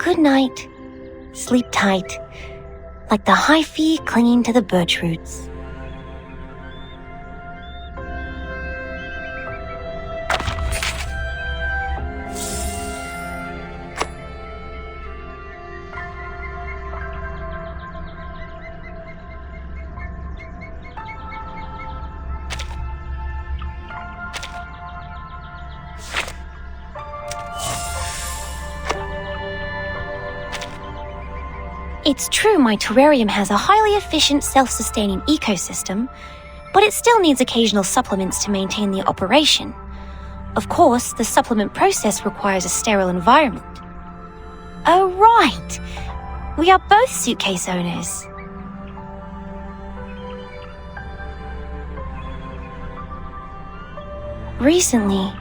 Good night. Sleep tight, like the hyphae clinging to the birch roots. It's true my terrarium has a highly efficient, self-sustaining ecosystem, but it still needs occasional supplements to maintain the operation. Of course, the supplement process requires a sterile environment. Oh, right! We are both suitcase owners. Recently,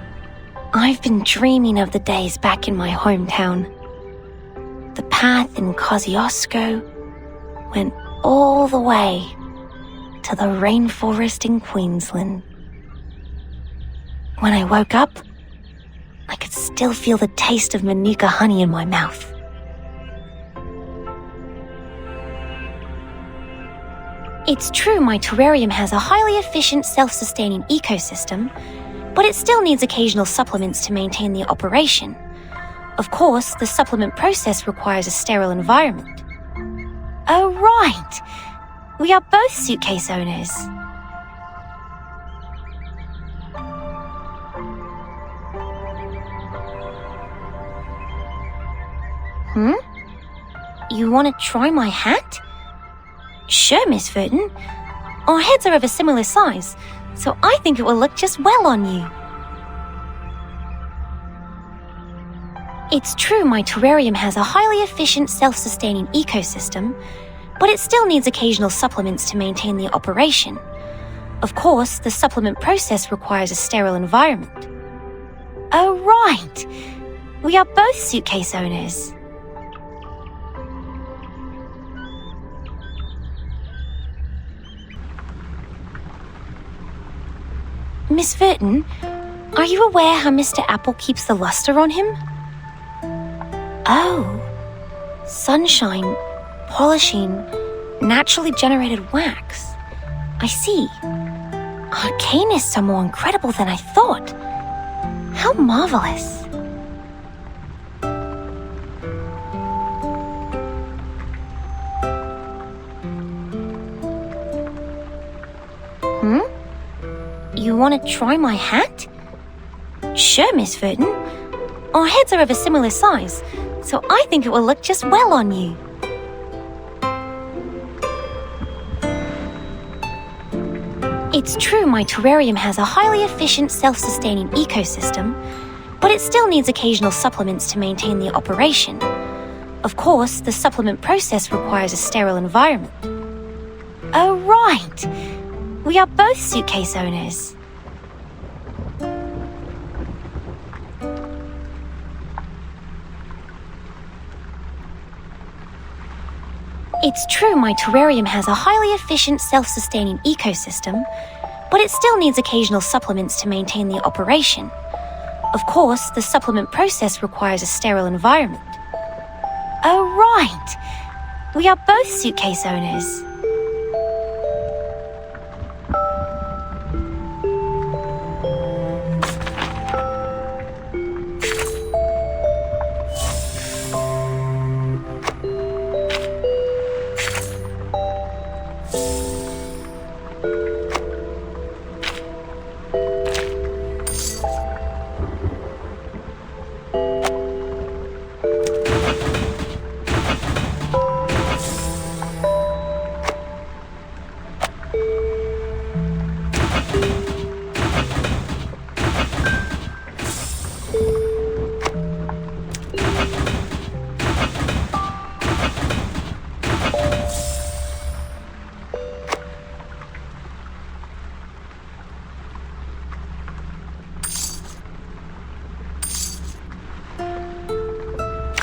I've been dreaming of the days back in my hometown. The path in Kosciuszko went all the way to the rainforest in Queensland. When I woke up, I could still feel the taste of manuka honey in my mouth. It's true my terrarium has a highly efficient, self-sustaining ecosystem, but it still needs occasional supplements to maintain the operation. Of course, the supplement process requires a sterile environment. Oh, right! We are both suitcase owners. You want to try my hat? Sure, Miss Furton. Our heads are of a similar size, so I think it will look just well on you. It's true my terrarium has a highly efficient, self-sustaining ecosystem, but it still needs occasional supplements to maintain the operation. Of course, the supplement process requires a sterile environment. Oh, right! We are both suitcase owners. Miss Furton, are you aware how Mr. Apple keeps the luster on him? Oh, sunshine, polishing, naturally generated wax. I see. Arcanists are more incredible than I thought. How marvelous. You want to try my hat? Sure, Miss Furton. Our heads are of a similar size, so I think it will look just well on you. It's true my terrarium has a highly efficient, self-sustaining ecosystem, but it still needs occasional supplements to maintain the operation. Of course, the supplement process requires a sterile environment. Oh, right! We are both suitcase owners. It's true my terrarium has a highly efficient, self-sustaining ecosystem, but it still needs occasional supplements to maintain the operation. Of course, the supplement process requires a sterile environment. Oh, right! We are both suitcase owners.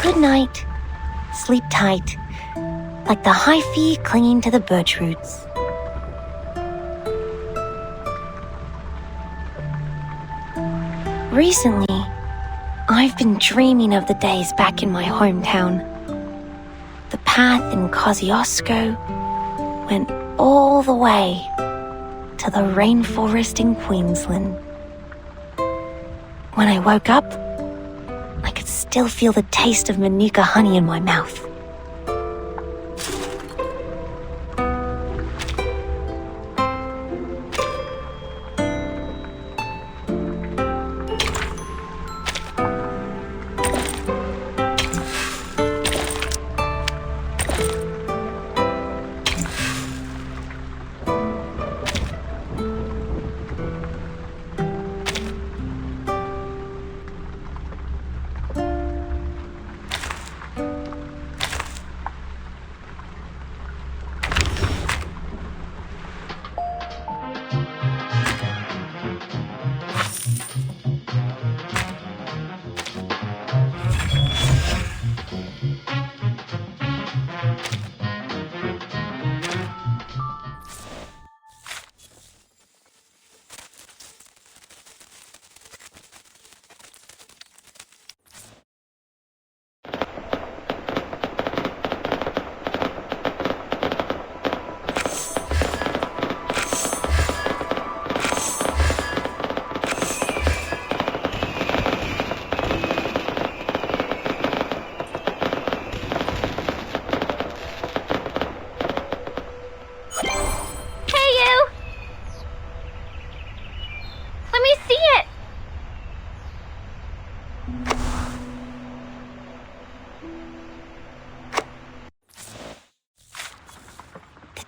Good night. Sleep tight, like the hyphae clinging to the birch roots. Recently, I've been dreaming of the days back in my hometown. path in Kosciuszko went all the way to the rainforest in Queensland. When I woke up, I could still feel the taste of Manuka honey in my mouth.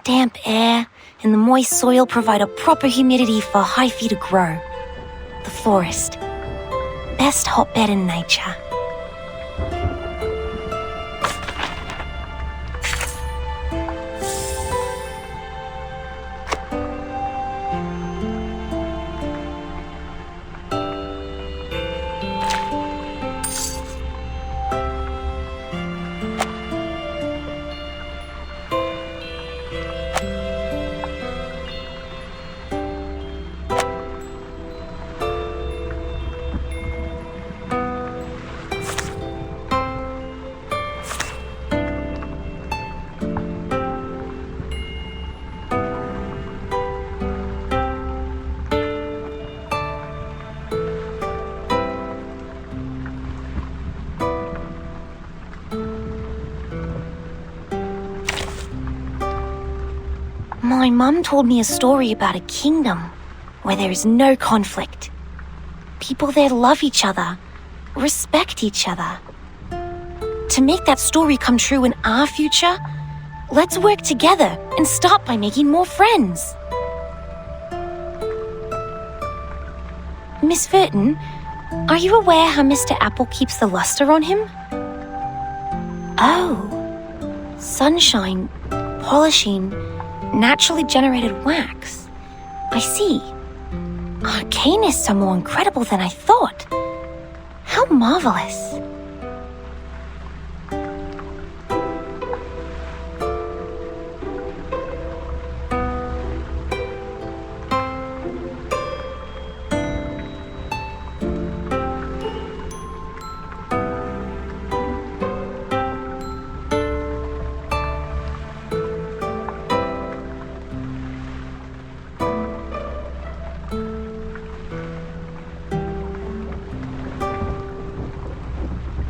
Damp air and the moist soil provide a proper humidity for hyphae to grow. The forest. Best hotbed in nature. My mum told me a story about a kingdom where there is no conflict. People there love each other, respect each other. To make that story come true in our future, let's work together and start by making more friends. Miss Verton, are you aware how Mr. Apple keeps the luster on him? Oh, sunshine, polishing, naturally generated wax. I see. Arcanists are more incredible than I thought. How marvelous.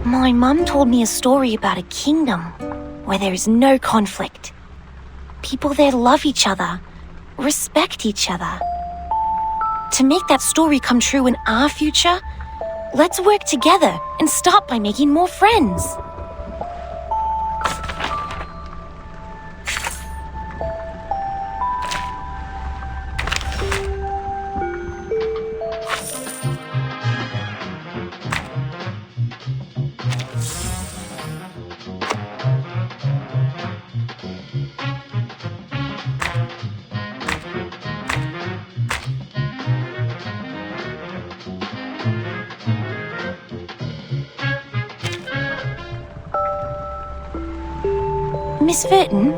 My mum told me a story about a kingdom where there is no conflict. People there love each other, respect each other. To make that story come true in our future, let's work together and start by making more friends. Miss Verton,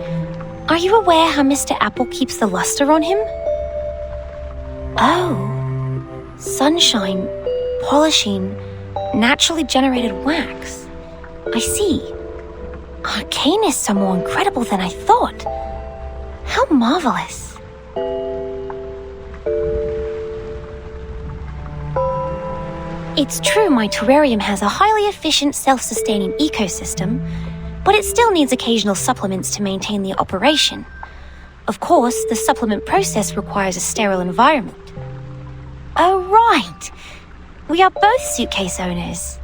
are you aware how Mr. Apple keeps the luster on him? Oh, sunshine, polishing, naturally generated wax. I see. Arcanists are more incredible than I thought. How marvelous. It's true my terrarium has a highly efficient, self-sustaining ecosystem, but it still needs occasional supplements to maintain the operation. Of course, the supplement process requires a sterile environment. Oh, right! We are both suitcase owners.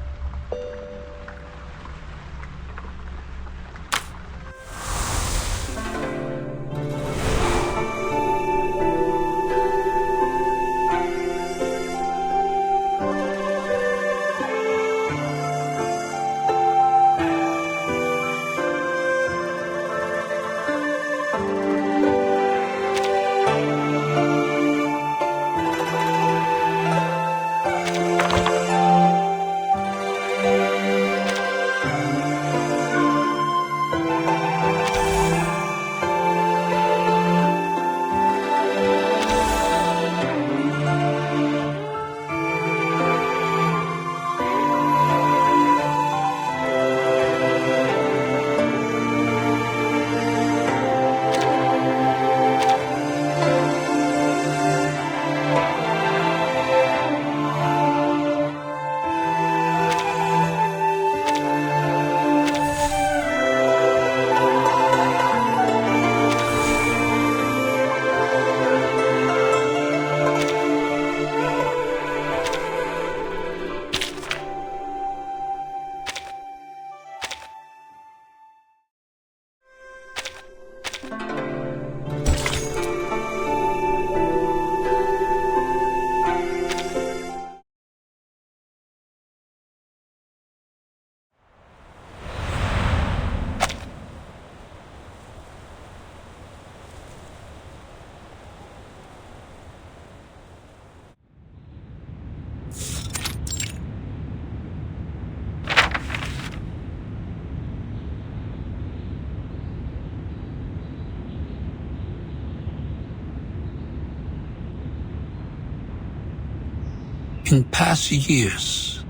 In past years,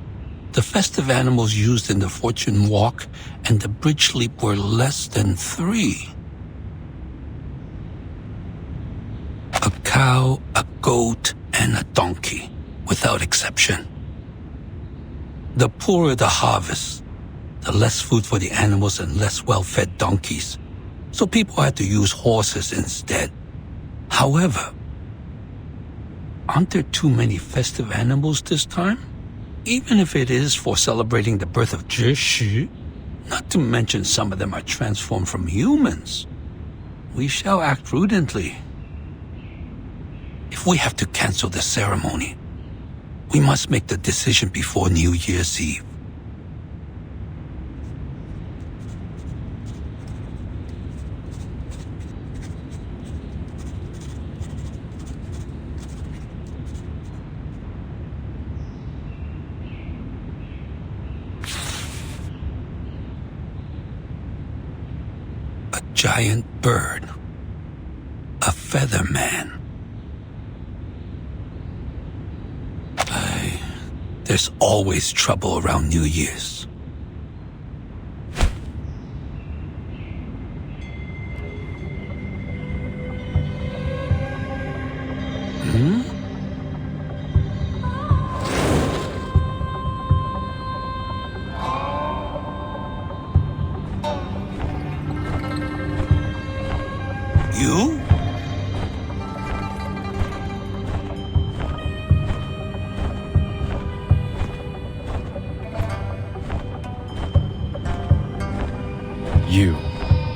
the festive animals used in the fortune walk and the bridge leap were less than 3. A cow, a goat, and a donkey, without exception. The poorer the harvest, the less food for the animals and less well-fed donkeys, so people had to use horses instead. However, aren't there too many festive animals this time? Even if it is for celebrating the birth of GeSheng, not to mention some of them are transformed from humans. We shall act prudently. If we have to cancel the ceremony, we must make the decision before New Year's Eve. Giant bird, a feather man. There's always trouble around New Year's. You?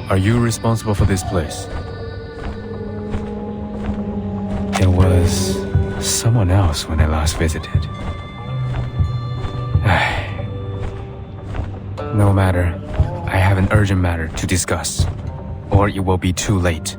Are you responsible for this place? It was someone else when I last visited. No matter. I have an urgent matter to discuss, or it will be too late.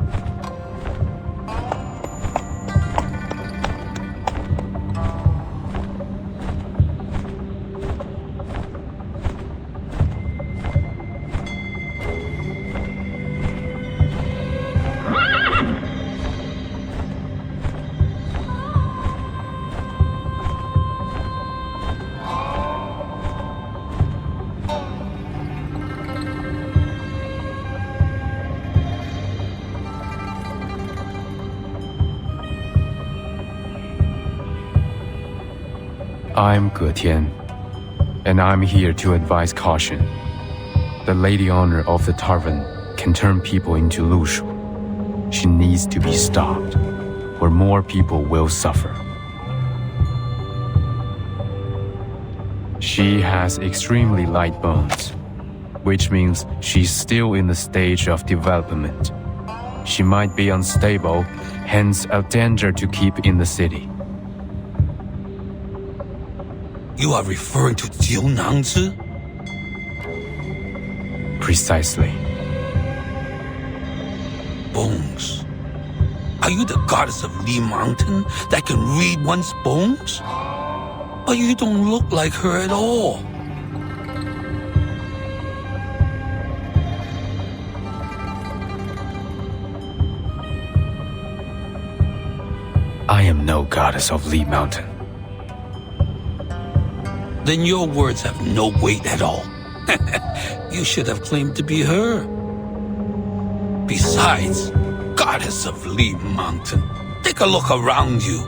I'm Getian, and I'm here to advise caution. The lady owner of the tavern can turn people into Lushu. She needs to be stopped, or more people will suffer. She has extremely light bones, which means she's still in the stage of development. She might be unstable, hence a danger to keep in the city. You are referring to Jiu Nangzi? Precisely. Bones. Are you the goddess of Li Mountain that can read one's bones? But you don't look like her at all. I am no goddess of Li Mountain. Then your words have no weight at all. You should have claimed to be her. Besides, goddess of Li Mountain, take a look around you.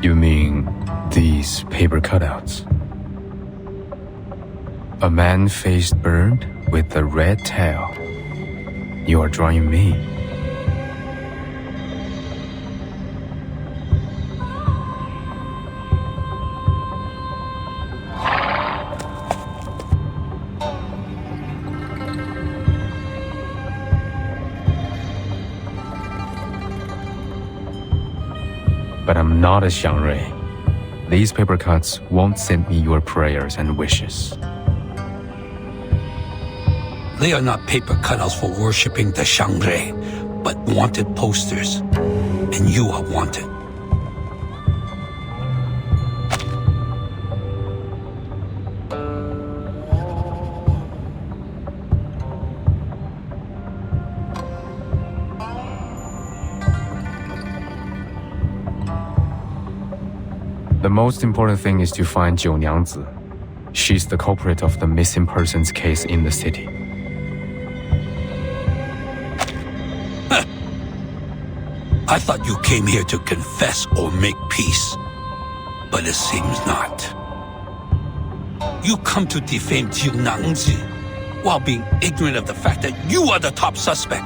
You mean these paper cutouts? A man-faced bird with a red tail. You are drawing me. But I'm not a Shuori. These paper cuts won't send me your prayers and wishes. They are not paper cutouts for worshipping the Shuori, but wanted posters. And you are wanted. The most important thing is to find Jiu Niangzi. She's the culprit of the missing persons case in the city. I thought you came here to confess or make peace, but it seems not. You come to defame Jiu Nangzi while being ignorant of the fact that you are the top suspect.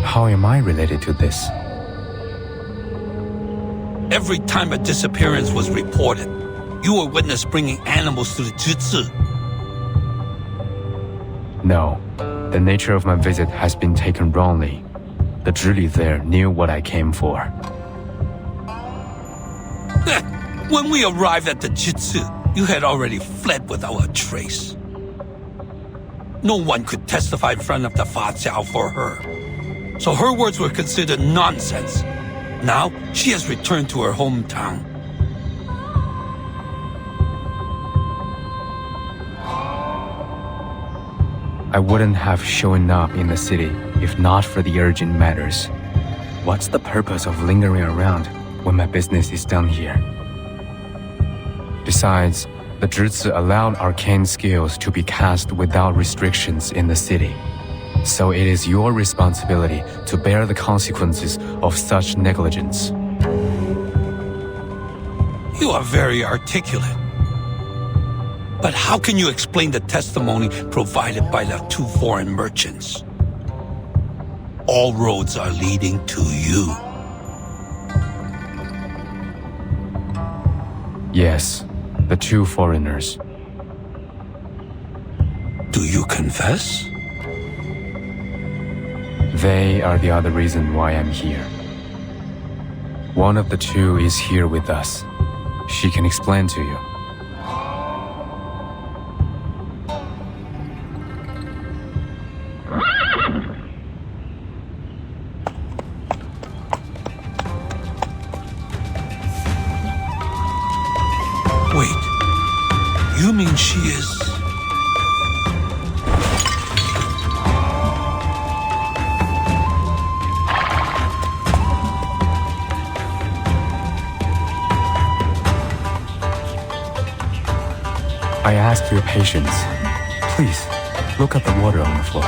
How am I related to this? Every time a disappearance was reported, you were witness bringing animals to the Zhizi. No, the nature of my visit has been taken wrongly. The Zhili there knew what I came for. When we arrived at the Jitsu, you had already fled without a trace. No one could testify in front of the Fa Jiao for her. So her words were considered nonsense. Now, she has returned to her hometown. I wouldn't have shown up in the city if not for the urgent matters. What's the purpose of lingering around when my business is done here? Besides, the Zhizi allowed arcane skills to be cast without restrictions in the city. So it is your responsibility to bear the consequences of such negligence. You are very articulate. But how can you explain the testimony provided by the two foreign merchants? All roads are leading to you. Yes, the two foreigners. Do you confess? They are the other reason why I'm here. One of the two is here with us. She can explain to you. Wait, you mean she is... ask for your patience. Please, look at the water on the floor.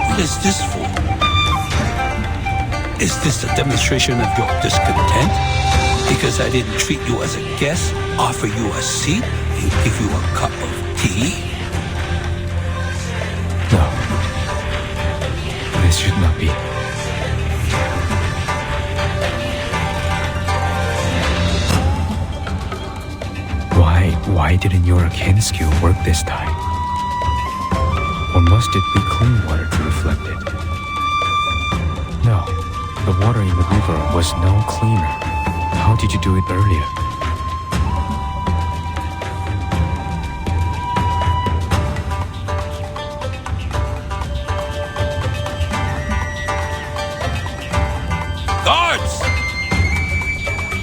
What is this for? Is this a demonstration of your discontent? Because I didn't treat you as a guest, offer you a seat, and give you a cup of tea? No. This should not be. Why didn't your arcane skill work this time? Or must it be clean water to reflect it? No, the water in the river was no cleaner. How did you do it earlier? Guards!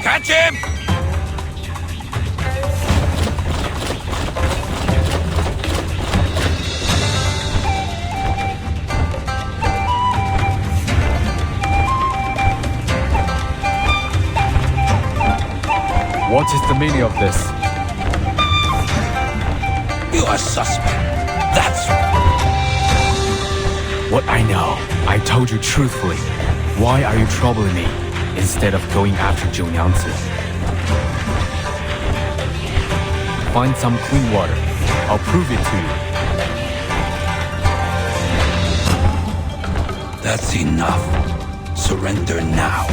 Catch him! What is the meaning of this? You are suspect. That's What I know, I told you truthfully. Why are you troubling me instead of going after Zhou Nyangzi? Find some clean water. I'll prove it to you. That's enough. Surrender now.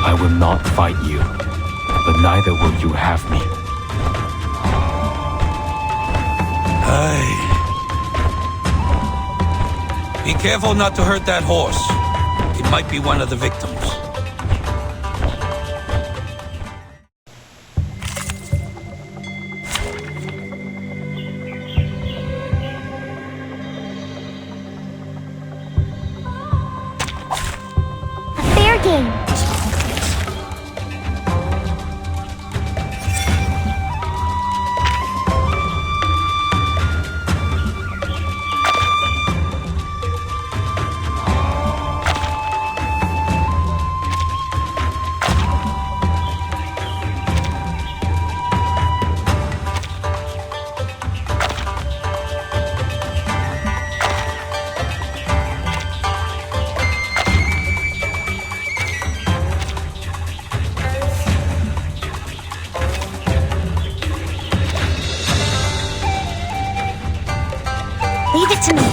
I will not fight you, but neither will you have me. Hey. Be careful not to hurt that horse. It might be one of the victims. A fair game. Leave it to me.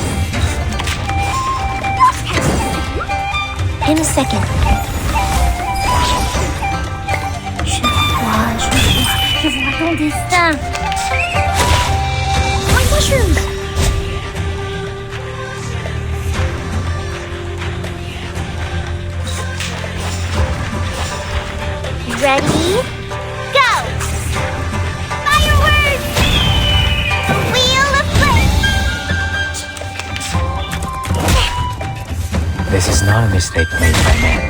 In a second. Je vois ton destin. My mushrooms. Ready? Go! Fireworks! Wheel of flame! This is not a mistake made by man.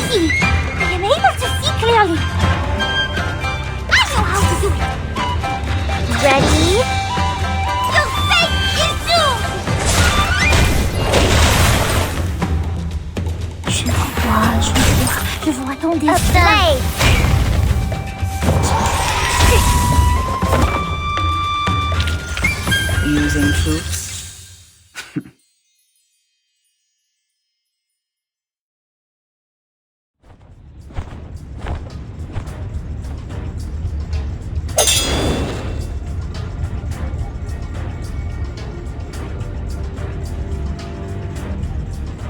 See, I am able to see clearly. I know how to do it. Ready? Your fate is doomed! Je vois ton destin. A blade! Using troops.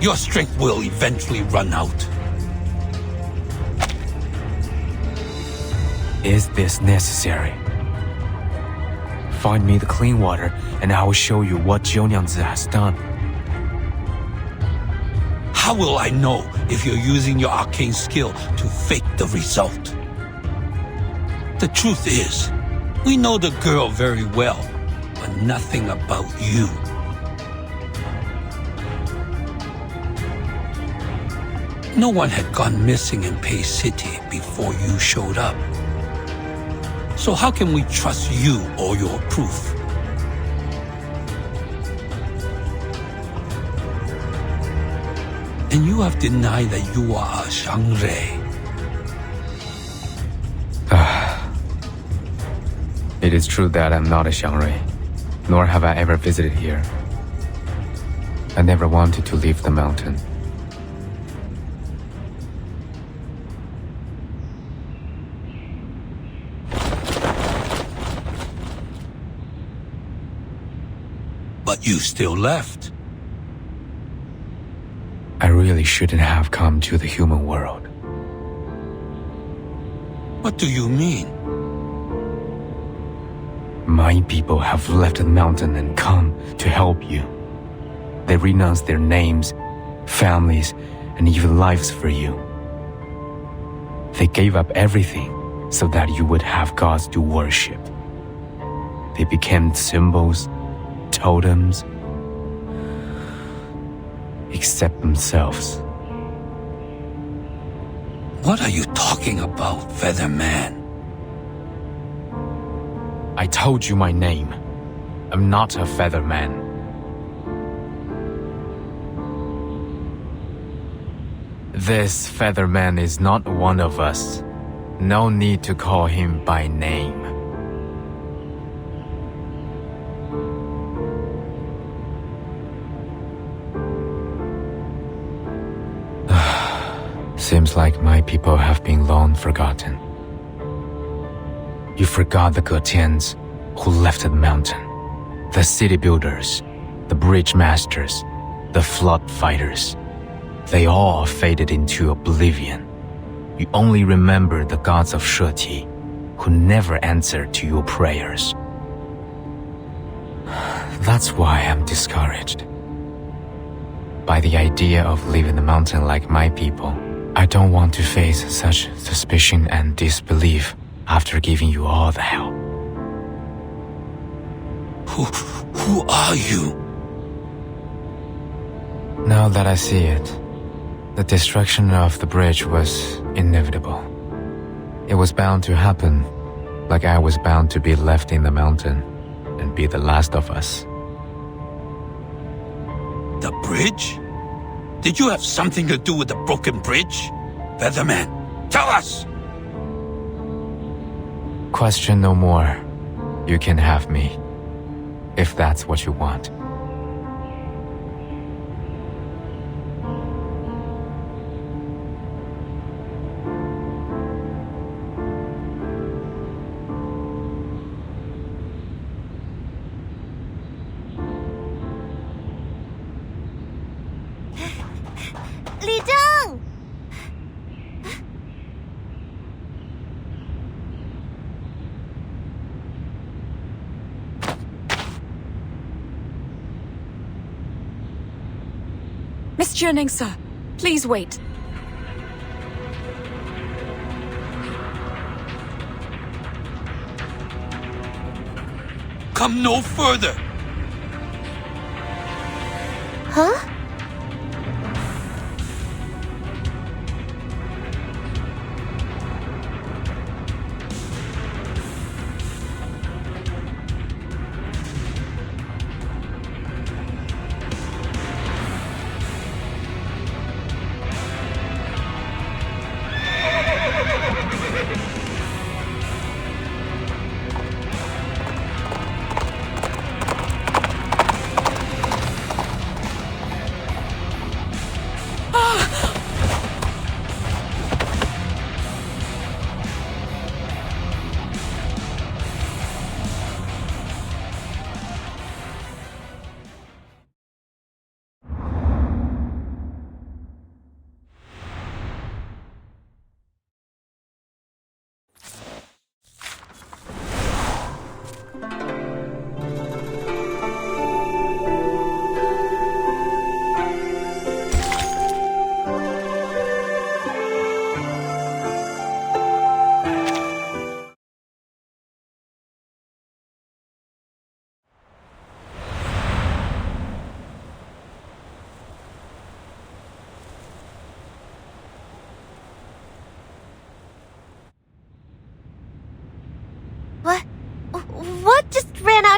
Your strength will eventually run out. Is this necessary? Find me the clean water, and I will show you what Zhou Nyangzi has done. How will I know if you're using your arcane skill to fake the result? The truth is, we know the girl very well, but nothing about you. No one had gone missing in Pei City before you showed up. So how can we trust you or your proof? And you have denied that you are a Xiangrui. It is true that I'm not a Xiangrui, nor have I ever visited here. I never wanted to leave the mountain. But you still left. I really shouldn't have come to the human world. What do you mean? My people have left the mountain and come to help you. They renounced their names, families, and even lives for you. They gave up everything so that you would have gods to worship. They became symbols, totems, except themselves. What are you talking about, Featherman? I told you my name. I'm not a Featherman. This Featherman is not one of us. No need to call him by name. Seems like my people have been long forgotten. You forgot the Getians who left the mountain, the city builders, the bridge masters, the flood fighters. They all faded into oblivion. You only remember the gods of Shuori, who never answered to your prayers. That's why I'm discouraged by the idea of leaving the mountain like my people. I don't want to face such suspicion and disbelief after giving you all the help. Who are you? Now that I see it, the destruction of the bridge was inevitable. It was bound to happen, like I was bound to be left in the mountain and be the last of us. The bridge? Did you have something to do with the broken bridge? Featherman, tell us! Question no more. You can have me, if that's what you want. Miss GeSheng, sir, please wait. Come no further! Huh?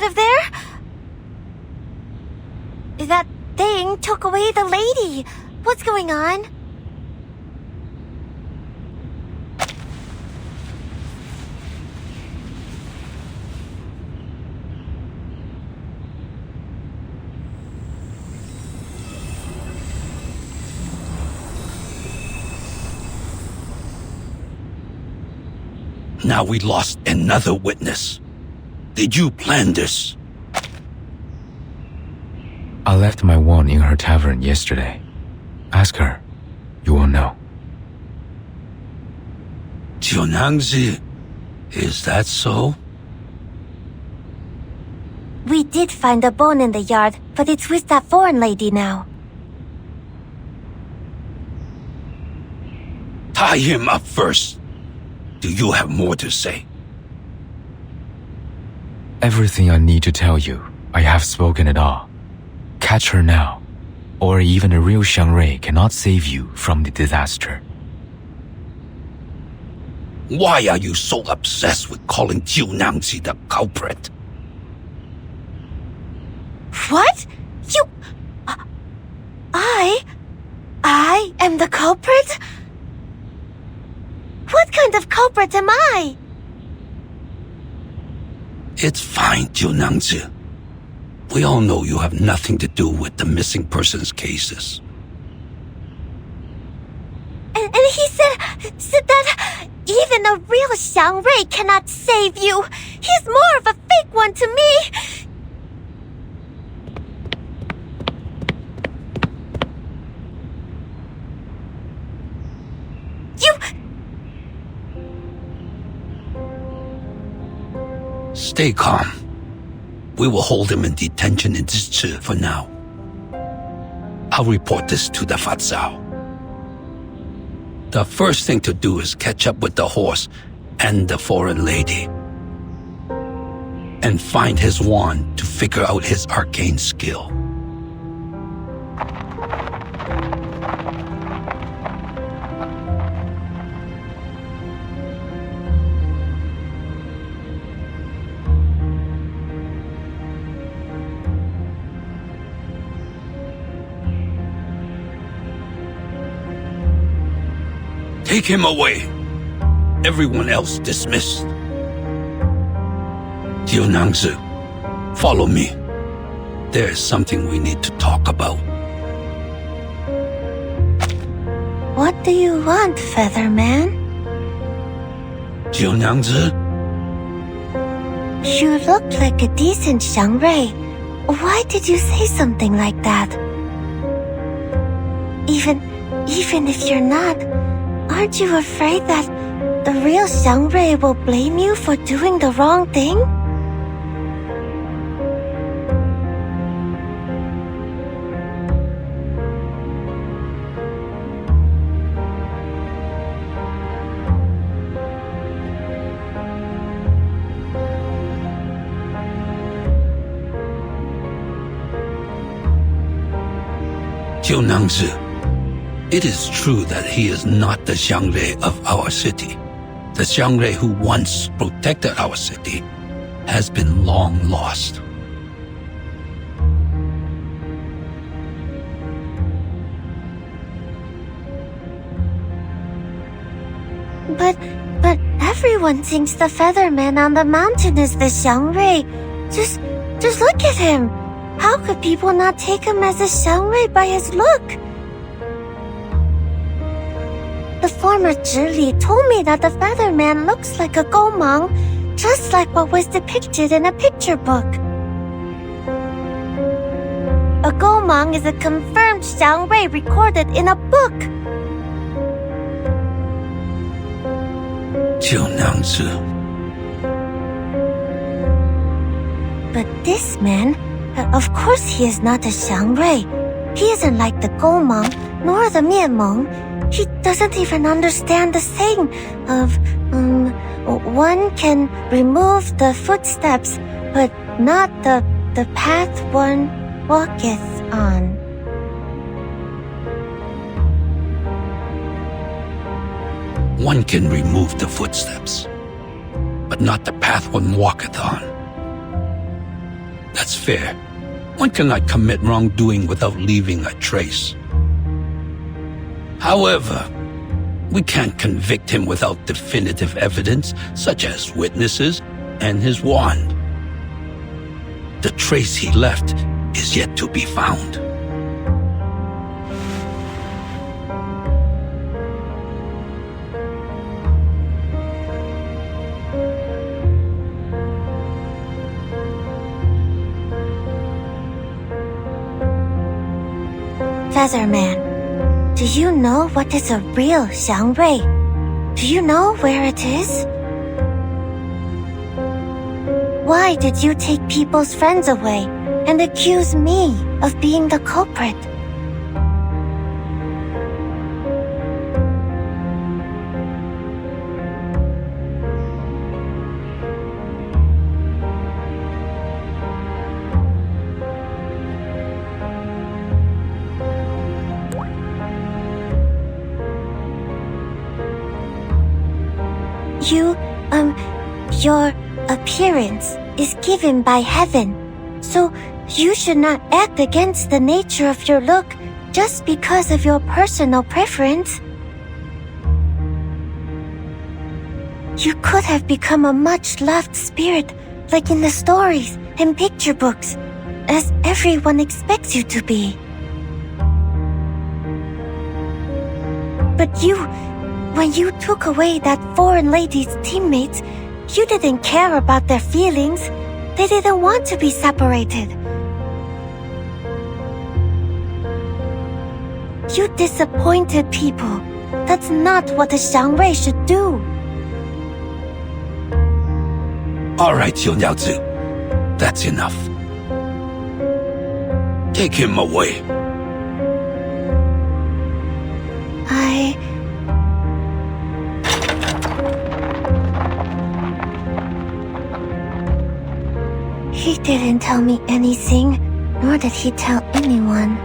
out of there? That thing took away the lady. What's going on? Now we lost another witness. Did you plan this? I left my wand in her tavern yesterday. Ask her. You will know. Jiunangzi, is that so? We did find a bone in the yard, but it's with that foreign lady now. Tie him up first. Do you have more to say? Everything I need to tell you, I have spoken it all. Catch her now, or even a real Shuori cannot save you from the disaster. Why are you so obsessed with calling Jiunangzi the culprit? What? You... I am the culprit? What kind of culprit am I? It's fine, Jiunangzi. We all know you have nothing to do with the missing persons cases. And he said that even a real Shuori cannot save you. He's more of a fake one to me. Stay calm. We will hold him in detention in Zhichi for now. I'll report this to the Fatzao. The first thing to do is catch up with the horse and the foreign lady. And find his wand to figure out his arcane skill. Take him away. Everyone else dismissed. Jiunangzi, follow me. There is something we need to talk about. What do you want, Featherman? Jiunangzi? You look like a decent Shuori. Why did you say something like that? Even if you're not, aren't you afraid that the real Shuori will blame you for doing the wrong thing? Jiunangzi, it is true that he is not the Shuori of our city. The Shuori who once protected our city has been long lost. But everyone thinks the Featherman on the mountain is the Shuori. Just look at him. How could people not take him as a Shuori by his look? The former Zhili told me that the Featherman looks like a Gomang, just like what was depicted in a picture book. A Gomang is a confirmed Shuori recorded in a book. Jiunangzi. But this man, of course he is not a Shuori. He isn't like the Gomang, nor the Mianmeng. He doesn't even understand the saying of, one can remove the footsteps, but not the path one walketh on. One can remove the footsteps, but not the path one walketh on. That's fair. One cannot commit wrongdoing without leaving a trace. However, we can't convict him without definitive evidence, such as witnesses and his wand. The trace he left is yet to be found. Featherman, do you know what is a real Xiangrui? Do you know where it is? Why did you take people's friends away and accuse me of being the culprit? Your appearance is given by heaven, so you should not act against the nature of your look just because of your personal preference. You could have become a much-loved spirit, like in the stories and picture books, as everyone expects you to be. But when you took away that foreign lady's teammates, you didn't care about their feelings. They didn't want to be separated. You disappointed people. That's not what a Xiangrui should do. All right, Xiu Niaozi. That's enough. Take him away. He didn't tell me anything, nor did he tell anyone.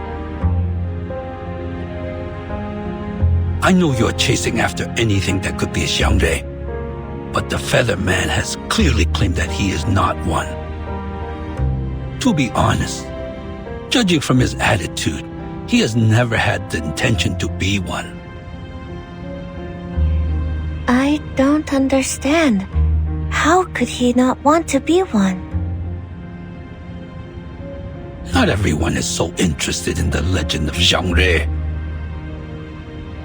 I know you're chasing after anything that could be a Xiangrui, but the Feather Man has clearly claimed that he is not one. To be honest, judging from his attitude, he has never had the intention to be one. I don't understand. How could he not want to be one? Not everyone is so interested in the legend of Xiangrui.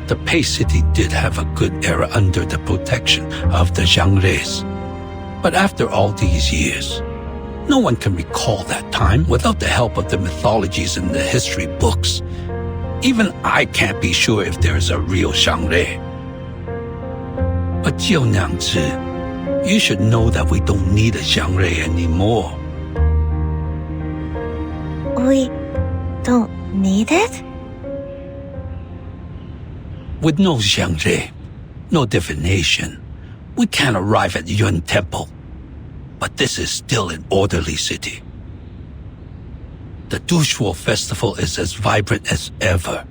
The Pei City did have a good era under the protection of the Xiangruis. But after all these years, no one can recall that time without the help of the mythologies and the history books. Even I can't be sure if there is a real Xiangrui. But Jiu Niangzi, you should know that we don't need a Xiangrui anymore. We don't need it? With no Xiangrui, no divination, we can't arrive at Yun Temple. But this is still an orderly city. The Dushuo festival is as vibrant as ever.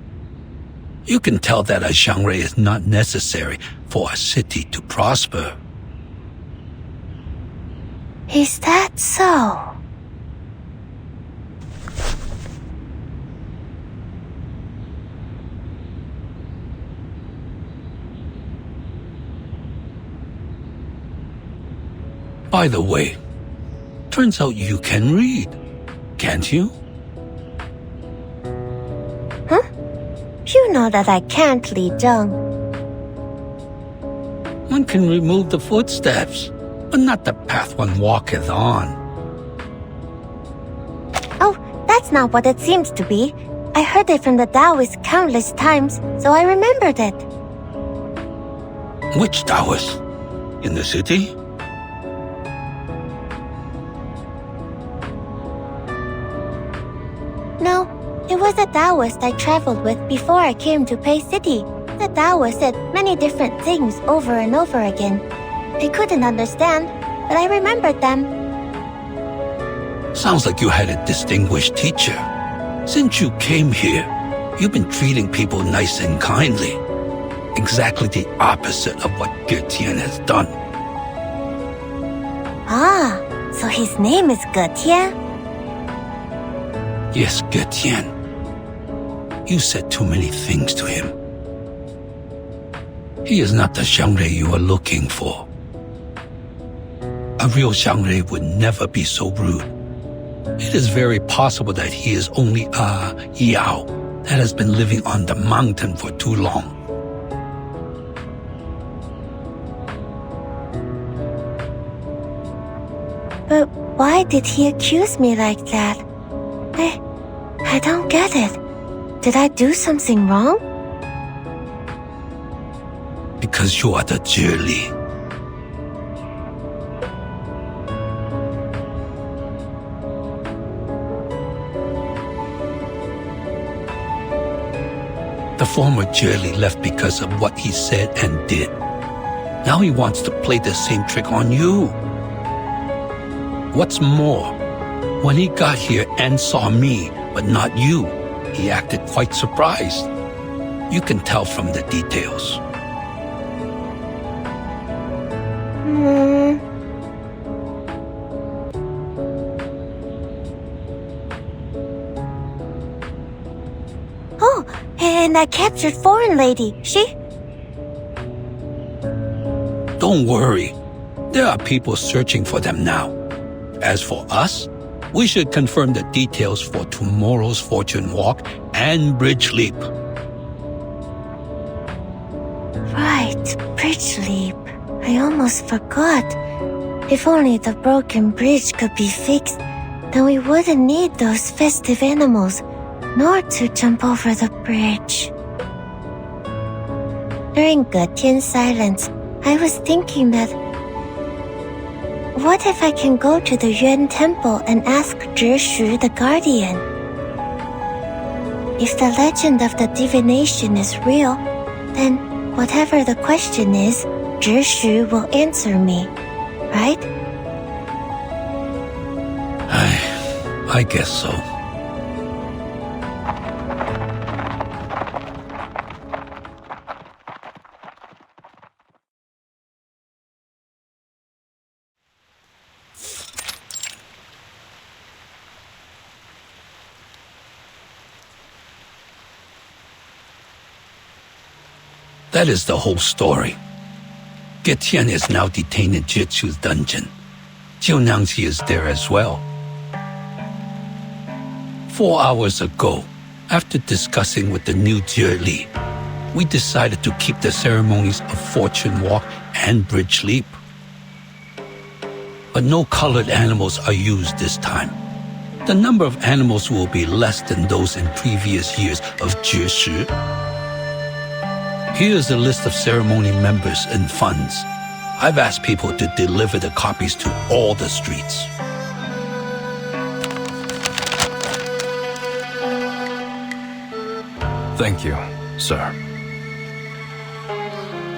You can tell that a Xiangrui is not necessary for a city to prosper. Is that so? By the way, turns out you can read, can't you? Huh? You know that I can't, Li Zheng. One can remove the footsteps, but not the path one walketh on. Oh, that's not what it seems to be. I heard it from the Taoists countless times, so I remembered it. Which Taoist? In the city? No, it was a Taoist I traveled with before I came to Pei City. The Taoist said many different things over and over again. I couldn't understand, but I remembered them. Sounds like you had a distinguished teacher. Since you came here, you've been treating people nice and kindly. Exactly the opposite of what GeSheng has done. Ah, so his name is GeSheng? Yes, Getian. You said too many things to him. He is not the Xiangrui you are looking for. A real Xiangrui would never be so rude. It is very possible that he is only a Yao that has been living on the mountain for too long. But why did he accuse me like that? I don't get it. Did I do something wrong? Because you are the Zhili. The former Zhili left because of what he said and did. Now he wants to play the same trick on you. What's more, when he got here and saw me, but not you, he acted quite surprised. You can tell from the details. Oh, and that captured foreign lady, she? Don't worry. There are people searching for them now. As for us, we should confirm the details for tomorrow's fortune walk and bridge leap. Right, bridge leap. I almost forgot. If only the broken bridge could be fixed, then we wouldn't need those festive animals, nor to jump over the bridge. During Getian's silence, I was thinking that what if I can go to the Yuan Temple and ask GeSheng the Guardian? If the legend of the divination is real, then whatever the question is, GeSheng will answer me, right? I guess so. That is the whole story. Getian is now detained in Jitsu's dungeon. Jiunangzi is there as well. 4 hours ago, after discussing with the new Zhili, we decided to keep the ceremonies of fortune walk and bridge leap. But no colored animals are used this time. The number of animals will be less than those in previous years of GeSheng. Here's a list of ceremony members and funds. I've asked people to deliver the copies to all the streets. Thank you, sir.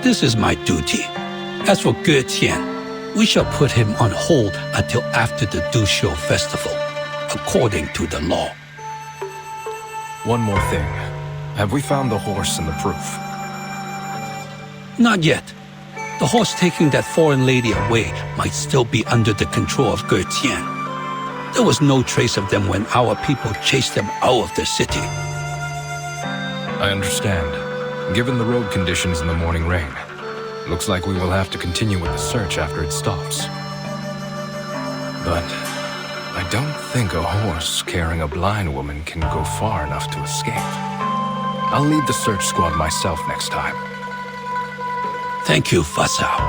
This is my duty. As for Getian, we shall put him on hold until after the Dusho festival, according to the law. One more thing. Have we found the horse and the proof? Not yet. The horse taking that foreign lady away might still be under the control of Getian. There was no trace of them when our people chased them out of the city. I understand. Given the road conditions in the morning rain, looks like we will have to continue with the search after it stops. But I don't think a horse carrying a blind woman can go far enough to escape. I'll lead the search squad myself next time. Thank you, Fasao.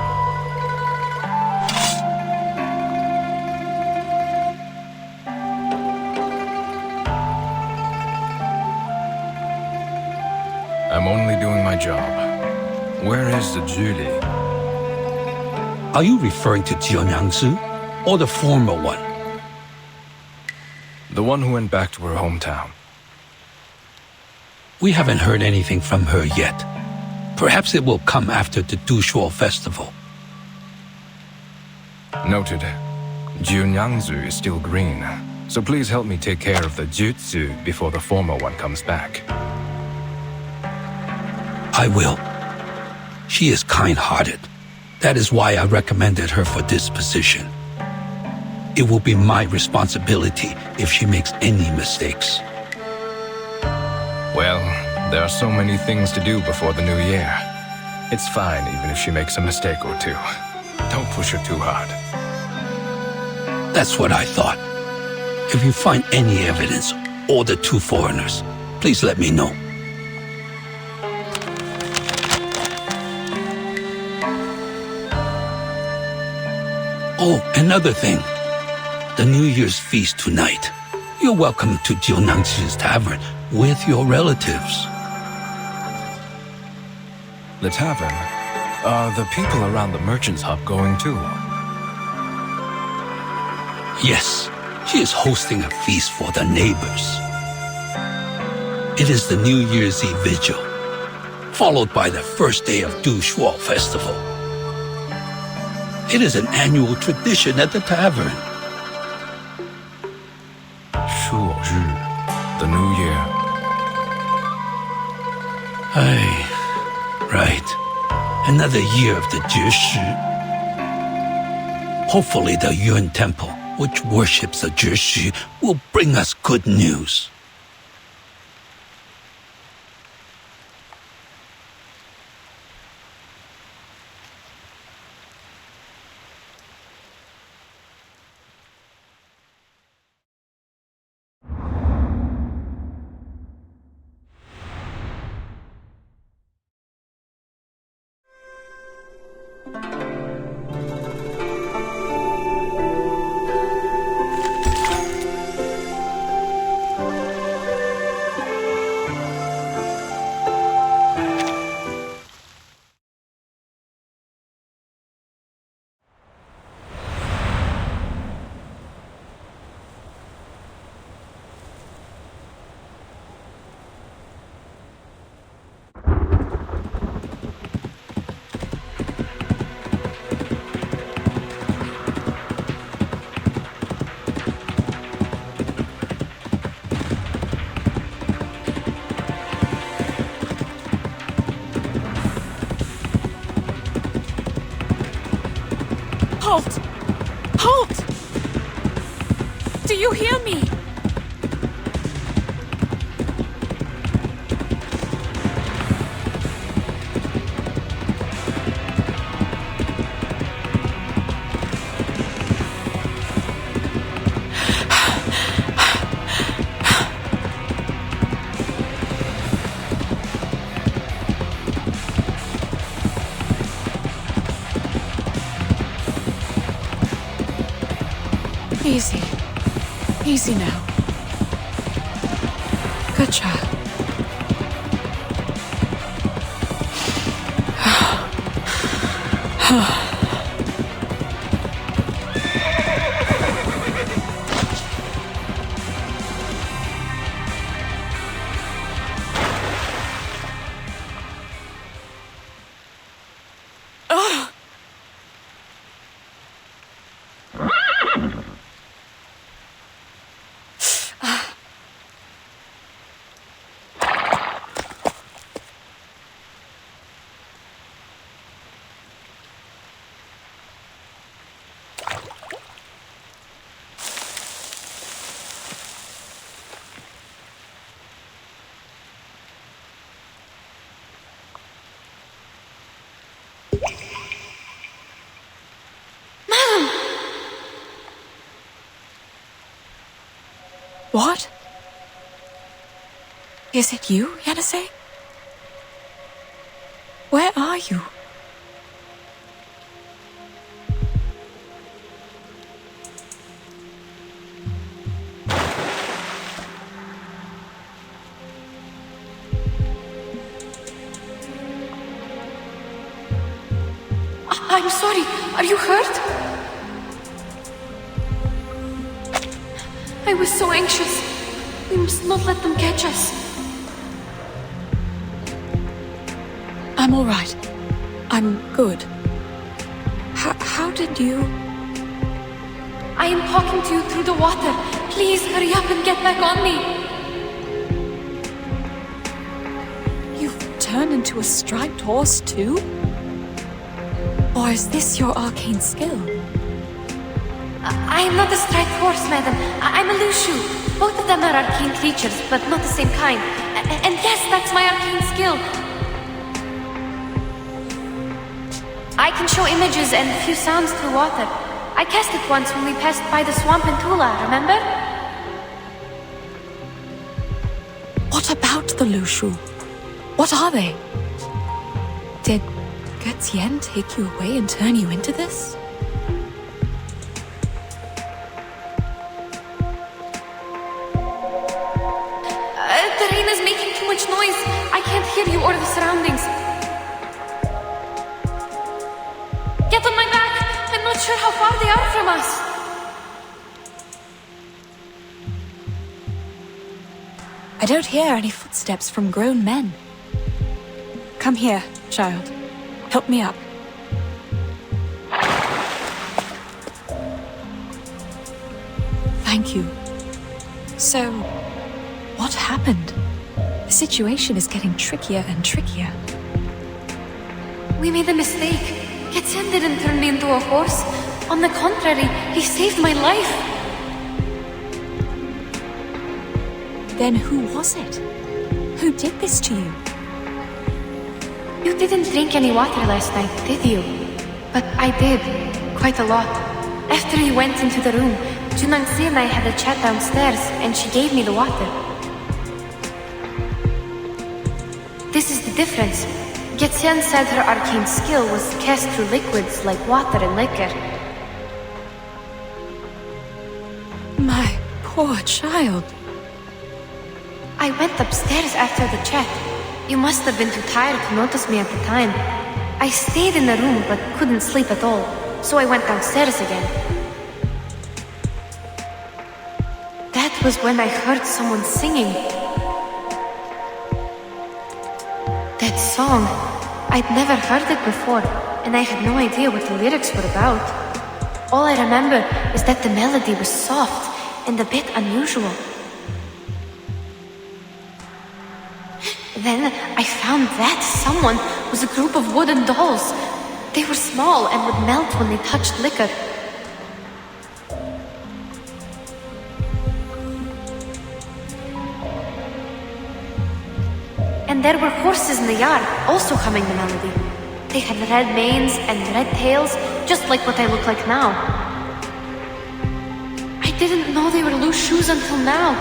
I'm only doing my job. Where is the Zhili? Are you referring to Jiunangzi or the former one? The one who went back to her hometown. We haven't heard anything from her yet. Perhaps it will come after the Dushuo festival. Noted. Jiunyangzu is still green, so please help me take care of the Jutsu before the former one comes back. I will. She is kind-hearted. That is why I recommended her for this position. It will be my responsibility if she makes any mistakes. Well, there are so many things to do before the new year. It's fine even if she makes a mistake or two. Don't push her too hard. That's what I thought. If you find any evidence or the two foreigners, please let me know. Oh, another thing. The New Year's feast tonight. You're welcome to Jiunangji's tavern with your relatives. The tavern? Are the people around the merchant's hub going too? Yes, she is hosting a feast for the neighbors. It is the New Year's Eve vigil, followed by the first day of Du Shuo Festival. It is an annual tradition at the tavern. Shuori, the new year. Aye, right. Another year of the GeSheng. Hopefully the Yuan Temple, which worships the GeSheng, will bring us good news. Halt! Halt! Do you hear me? Easy. Easy now. Good job. What? Is it you, Yanase? Where are you? I'm sorry. Are you hurt? I was so anxious. We must not let them catch us. I'm all right. I'm good. How did you... I am talking to you through the water. Please hurry up and get back on me. You've turned into a striped horse too? Or is this your arcane skill? I am not a striped horse, madam. I'm a Lushu. Both of them are arcane creatures, but not the same kind. And yes, that's my arcane skill. I can show images and a few sounds through water. I cast it once when we passed by the swamp in Tula, remember? What about the Lushu? What are they? Did GeSheng take you away and turn you into this? The rain is making too much noise. I can't hear you or the surroundings. Get on my back. I'm not sure how far they are from us. I don't hear any footsteps from grown men. Come here, child. Help me up. Thank you. So, what happened? The situation is getting trickier and trickier. We made a mistake. GeSheng didn't turn me into a horse. On the contrary, he saved my life. Then who was it? Who did this to you? You didn't drink any water last night, did you? But I did. Quite a lot. After you went into the room, Junangzi and I had a chat downstairs, and she gave me the water. This is the difference. GeSheng said her arcane skill was cast through liquids like water and liquor. My poor child. I went upstairs after the chat. You must have been too tired to notice me at the time. I stayed in the room but couldn't sleep at all, so I went downstairs again. That was when I heard someone singing. That song, I'd never heard it before, and I had no idea what the lyrics were about. All I remember is that the melody was soft and a bit unusual. Then I found that someone was a group of wooden dolls. They were small and would melt when they touched liquor. And there were horses in the yard, also humming the melody. They had red manes and red tails, just like what I look like now. I didn't know they were loose shoes until now.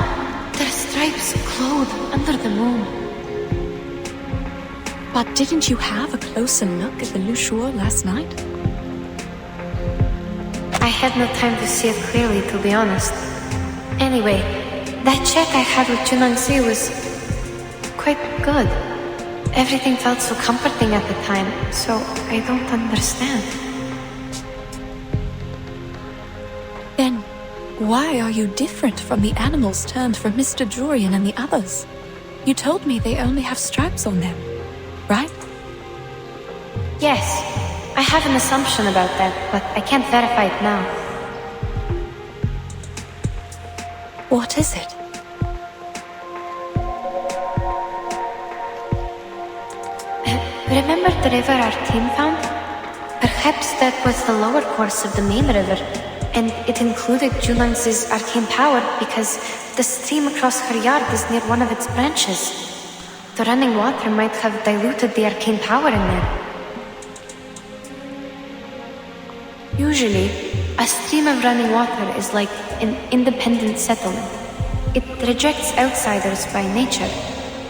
Their stripes glowed under the moon. But didn't you have a closer look at the Lushuo last night? I had no time to see it clearly, to be honest. Anyway, that chat I had with Junangzi was quite good. Everything felt so comforting at the time, so I don't understand. Then, why are you different from the animals turned from Mr. Jorian and the others? You told me they only have stripes on them, right? Yes, I have an assumption about that, but I can't verify it now. What is it? Remember the river our team found? Perhaps that was the lower course of the main river, and it included Junangzi's arcane power because the stream across her yard is near one of its branches. The running water might have diluted the arcane power in there. Usually, a stream of running water is like an independent settlement. It rejects outsiders by nature.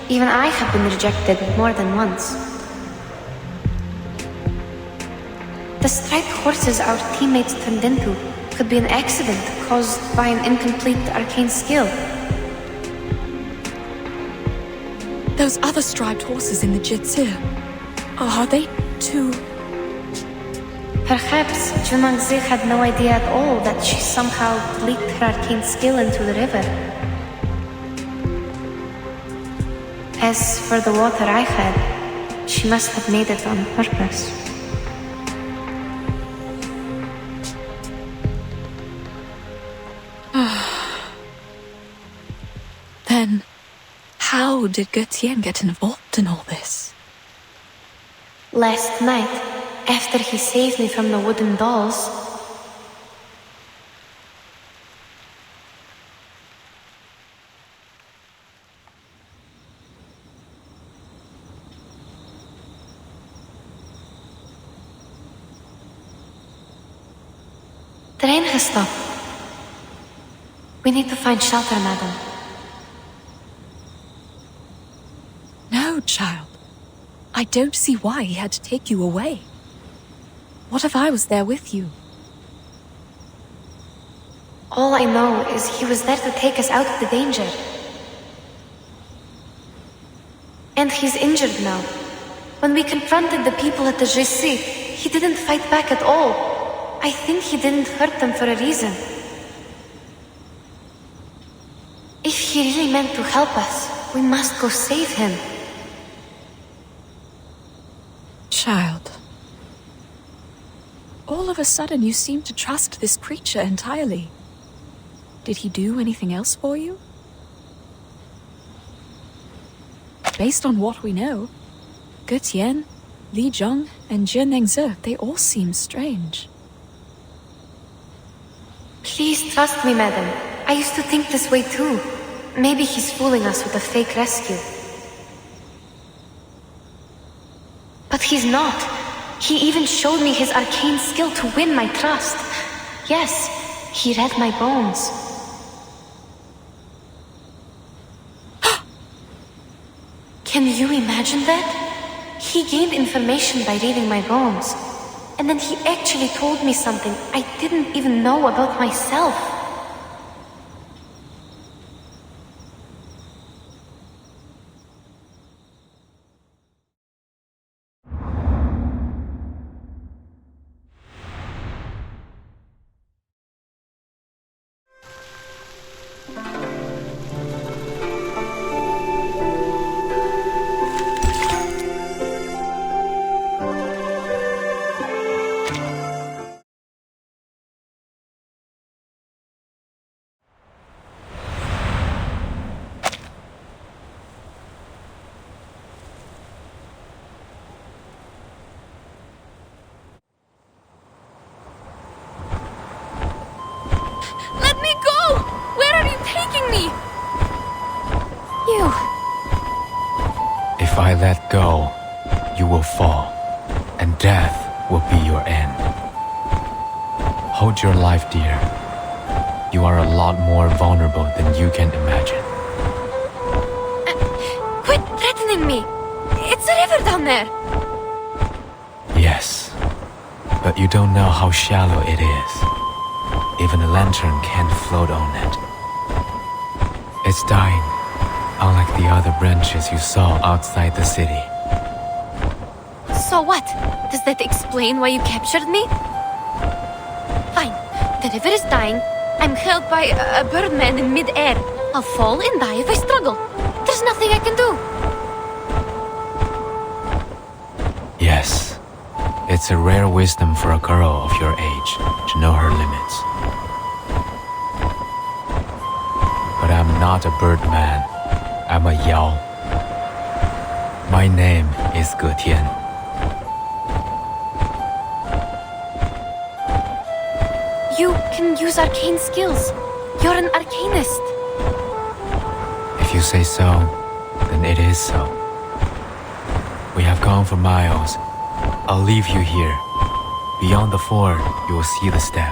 Even I have been rejected more than once. The striped horses our teammates turned into could be an accident caused by an incomplete arcane skill. Those other striped horses in the Jitsu, are they too... Perhaps Junangzi had no idea at all that she somehow leaked her arcane skill into the river. As for the water I had, she must have made it on purpose. Then, how did GeSheng get involved in all this? Last night, after he saved me from the wooden dolls, The rain has stopped. We need to find shelter, madam. No, child. I don't see why he had to take you away. What if I was there with you? All I know is he was there to take us out of the danger. And he's injured now. When we confronted the people at the GeSheng, he didn't fight back at all. I think he didn't hurt them for a reason. If he really meant to help us, we must go save him. Child. All of a sudden you seem to trust this creature entirely. Did he do anything else for you? Based on what we know, Ge-Tian, Li Zhong, and Jie Nengze, they all seem strange. Please trust me, madam. I used to think this way too. Maybe he's fooling us with a fake rescue. But he's not. He even showed me his arcane skill to win my trust. Yes, he read my bones. Can you imagine that? He gained information by reading my bones. And then he actually told me something I didn't even know about myself. Let me go! Where are you taking me? You. If I let go, you will fall, and death will be your end. Hold your life dear. You are a lot more vulnerable than you can imagine. Quit threatening me! It's a river down there! Yes, but you don't know how shallow it is. Even a lantern can't float on it. It's dying, unlike the other branches you saw outside the city. So what? Does that explain why you captured me? Fine. The river is dying. I'm held by a birdman in mid-air. I'll fall and die if I struggle. There's nothing I can do. Yes, it's a rare wisdom for a girl of your age to know her limits. But I'm not a birdman. I'm a Yao. My name is Ge-Tian. You can use arcane skills. You're an arcanist. If you say so, then it is so. We have gone for miles. I'll leave you here. Beyond the ford, you will see the step.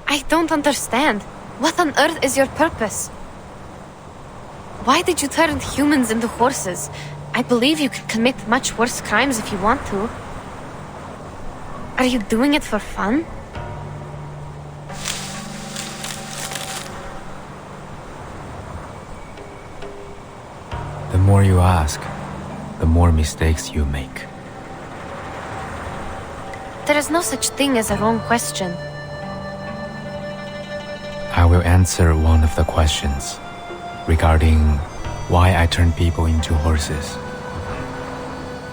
I don't understand. What on earth is your purpose? Why did you turn humans into horses? I believe you could commit much worse crimes if you want to. Are you doing it for fun? The more you ask, the more mistakes you make. There is no such thing as a wrong question. I will answer one of the questions regarding why I turn people into horses.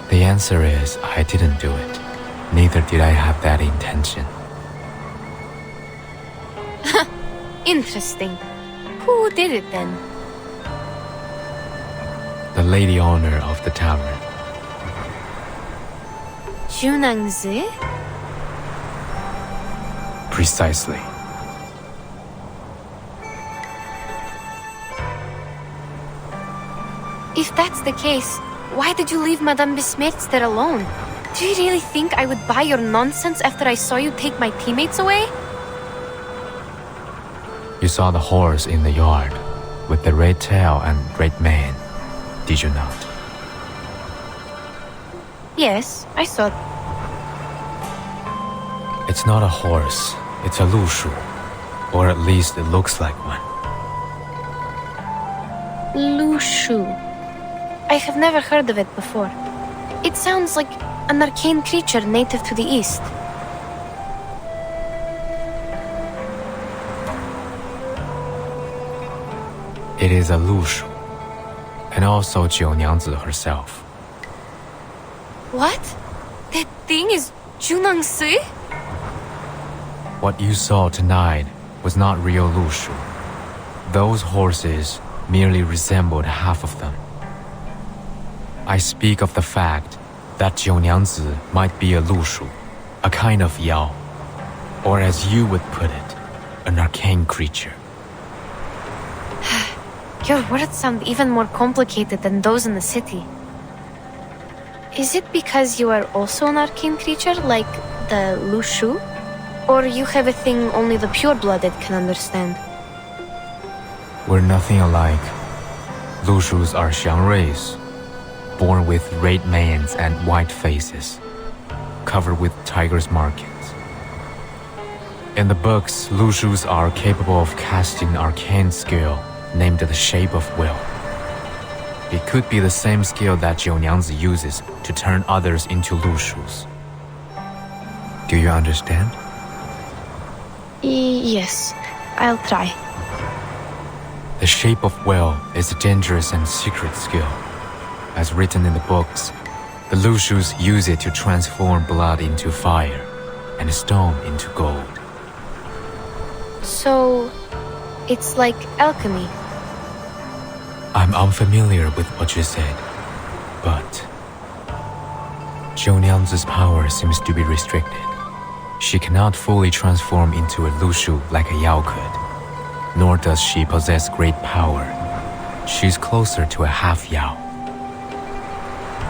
The answer is I didn't do it. Neither did I have that intention. Interesting. Who did it then? The lady owner of the tavern. Junangzi? Precisely. If that's the case, why did you leave Madame Bismuth there alone? Do you really think I would buy your nonsense after I saw you take my teammates away? You saw the horse in the yard with the red tail and red mane, did you not? Yes, I saw. It's not a horse, it's a lushu, or at least it looks like one. Lushu. I have never heard of it before. It sounds like an arcane creature native to the east. It is a lushu, and also Jiunyangzi herself. What? That thing is Junangsi? What you saw tonight was not real lushu. Those horses merely resembled half of them. I speak of the fact that Jiunyangzi might be a lushu, a kind of yao, or as you would put it, an arcane creature. Your words sound even more complicated than those in the city. Is it because you are also an arcane creature, like the Lushu? Or you have a thing only the pure-blooded can understand? We're nothing alike. Lushus are Xiangruis, born with red manes and white faces, covered with tiger's markings. In the books, Lushus are capable of casting an arcane skill named the Shape of Will. It could be the same skill that Jiunyangzi uses to turn others into Lushus. Do you understand? Yes, I'll try. The Shape of Will is a dangerous and secret skill. As written in the books, the Lushus use it to transform blood into fire and stone into gold. So, it's like alchemy. I'm unfamiliar with what you said, but Jiunyangzi's power seems to be restricted. She cannot fully transform into a Lushu like a Yao could, nor does she possess great power. She's closer to a half Yao.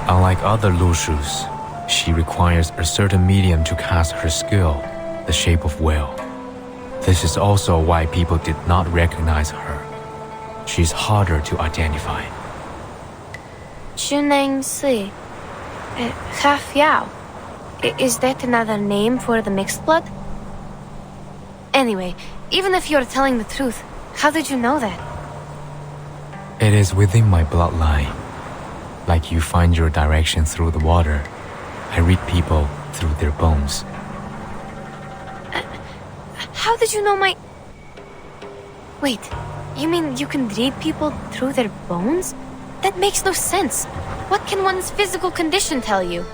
Unlike other Lushus, she requires a certain medium to cast her skill, the Shape of Will. This is also why people did not recognize her. She's harder to identify. Junangsi. Half Yao. Is that another name for the mixed blood? Anyway, even if you're telling the truth, how did you know that? It is within my bloodline. Like you find your direction through the water, I read people through their bones. How did you know my... Wait, you mean you can read people through their bones? That makes no sense. What can one's physical condition tell you?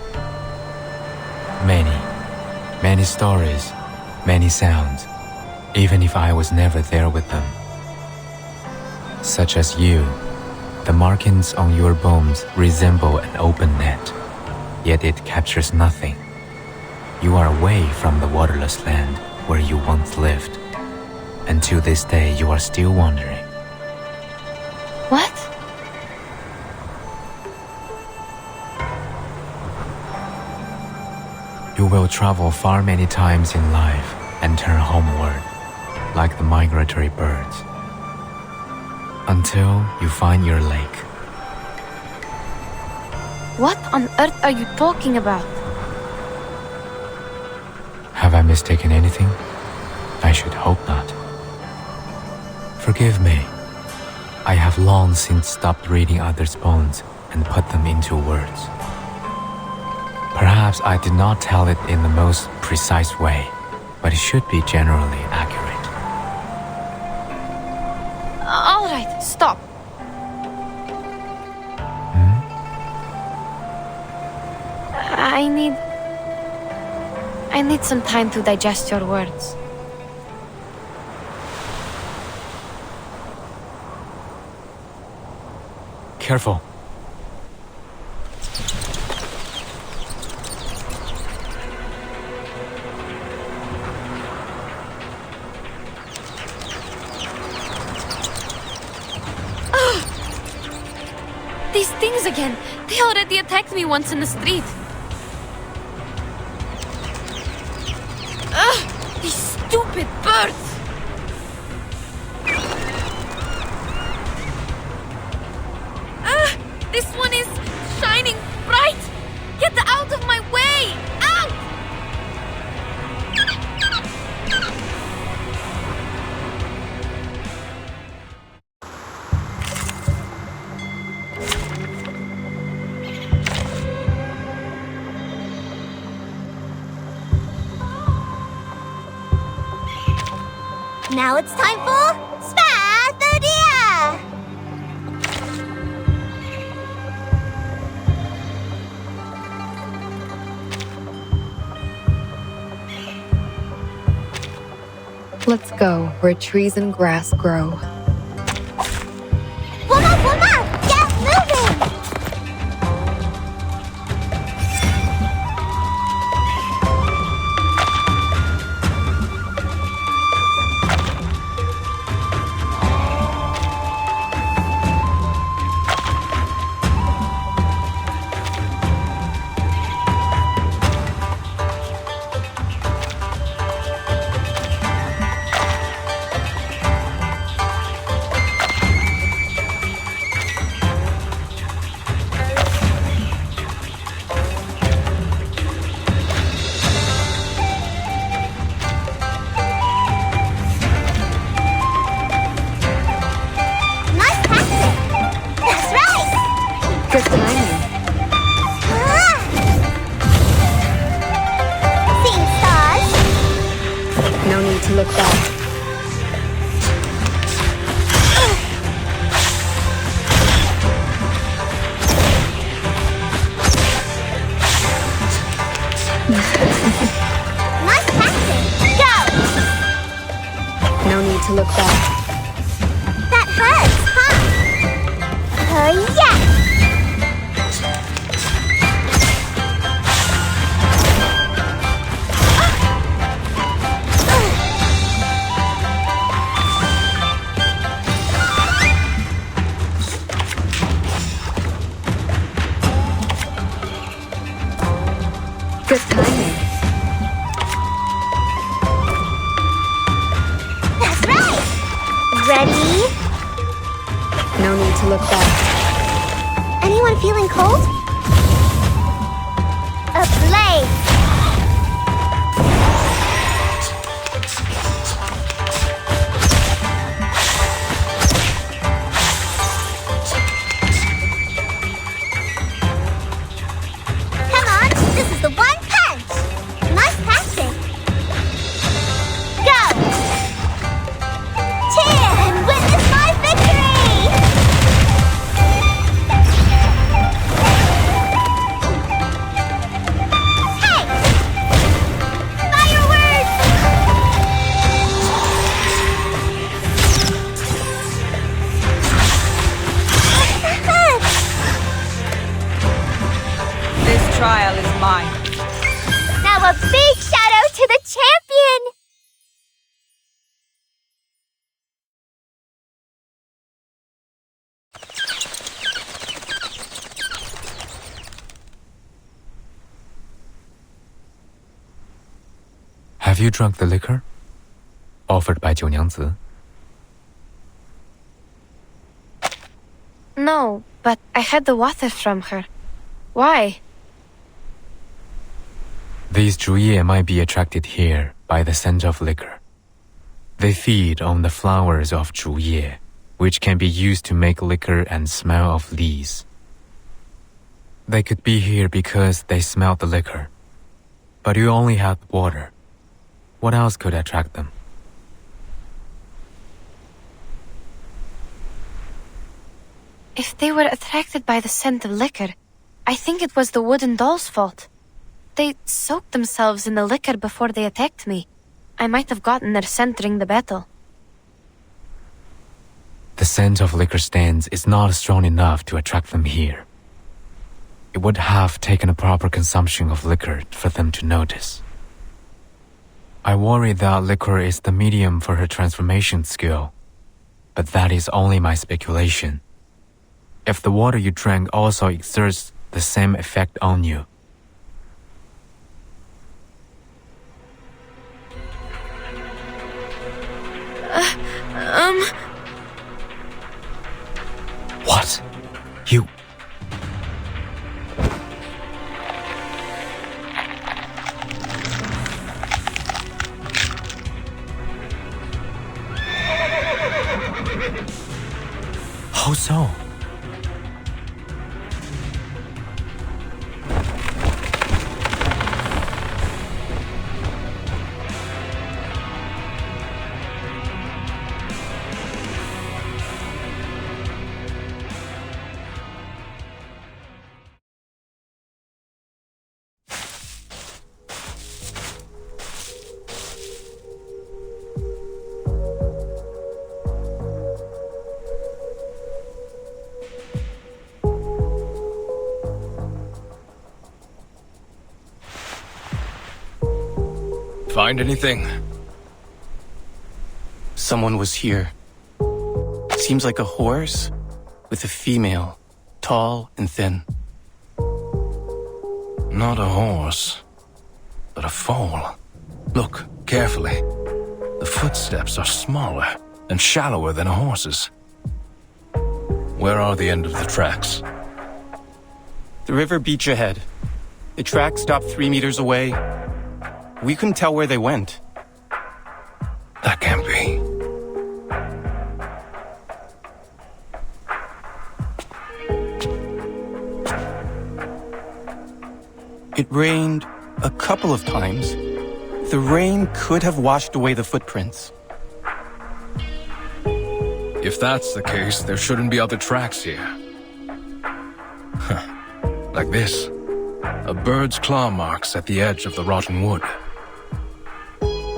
Many stories, many sounds, even if I was never there with them. Such as you, the markings on your bones resemble an open net, yet it captures nothing. You are away from the waterless land where you once lived, and to this day you are still wandering. What? You will travel far many times in life and turn homeward, like the migratory birds, until you find your lake. What on earth are you talking about? Have I mistaken anything? I should hope not. Forgive me. I have long since stopped reading others' bones and put them into words. Perhaps I did not tell it in the most precise way, but it should be generally accurate. All right, stop. I need some time to digest your words. Careful. bears again! They already attacked me once in the street. Ugh! These stupid birds! This one is shining bright! Get out of my way! Out! Now it's time for Spathodia! Let's go where trees and grass grow. Woman! Get moving! Good timing. Seeing stars? No need to look back. Nice tactic. Go! No need to look back. That hurts, huh? Oh, yeah! Good timing. That's right! Ready? No need to look back. Anyone feeling cold? Ablaze! Come on, this is the one punch! Nice tactic! Go! Cheer and witness my victory! Hey! Fireworks! This trial is mine. Now a big shout out to the champion! Have you drunk the liquor? Offered by 九娘子. No, but I had the water from her. Why? These 竹叶 might be attracted here by the scent of liquor. They feed on the flowers of 竹叶, which can be used to make liquor and smell of leaves. They could be here because they smelled the liquor. But you only had water. What else could attract them? If they were attracted by the scent of liquor, I think it was the wooden doll's fault. They soaked themselves in the liquor before they attacked me. I might have gotten their scent during the battle. The scent of liquor stands is not strong enough to attract them here. It would have taken a proper consumption of liquor for them to notice. I worry that liquor is the medium for her transformation skill, but that is only my speculation. if the water you drank also exerts the same effect on you. What? You... How so? Find anything? Someone was here. Seems like a horse with a female, tall and thin. Not a horse, but a foal. Look carefully. The footsteps are smaller and shallower than a horse's. Where are the end of the tracks? The river beach ahead. The track stopped 3 meters away. We couldn't tell where they went. That can't be. It rained a couple of times. The rain could have washed away the footprints. If that's the case, there shouldn't be other tracks here. Like this. A bird's claw marks at the edge of the rotten wood.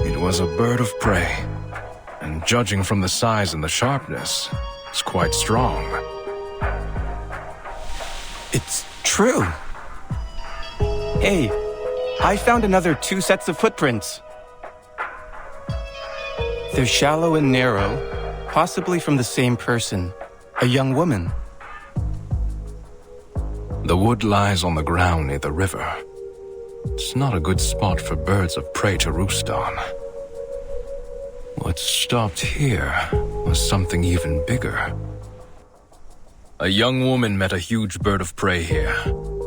It was a bird of prey, and judging from the size and the sharpness, it's quite strong. It's true. Hey, I found another 2 sets of footprints. They're shallow and narrow, possibly from the same person, a young woman. The wood lies on the ground near the river. It's not a good spot for birds of prey to roost on. What stopped here was something even bigger. A young woman met a huge bird of prey here,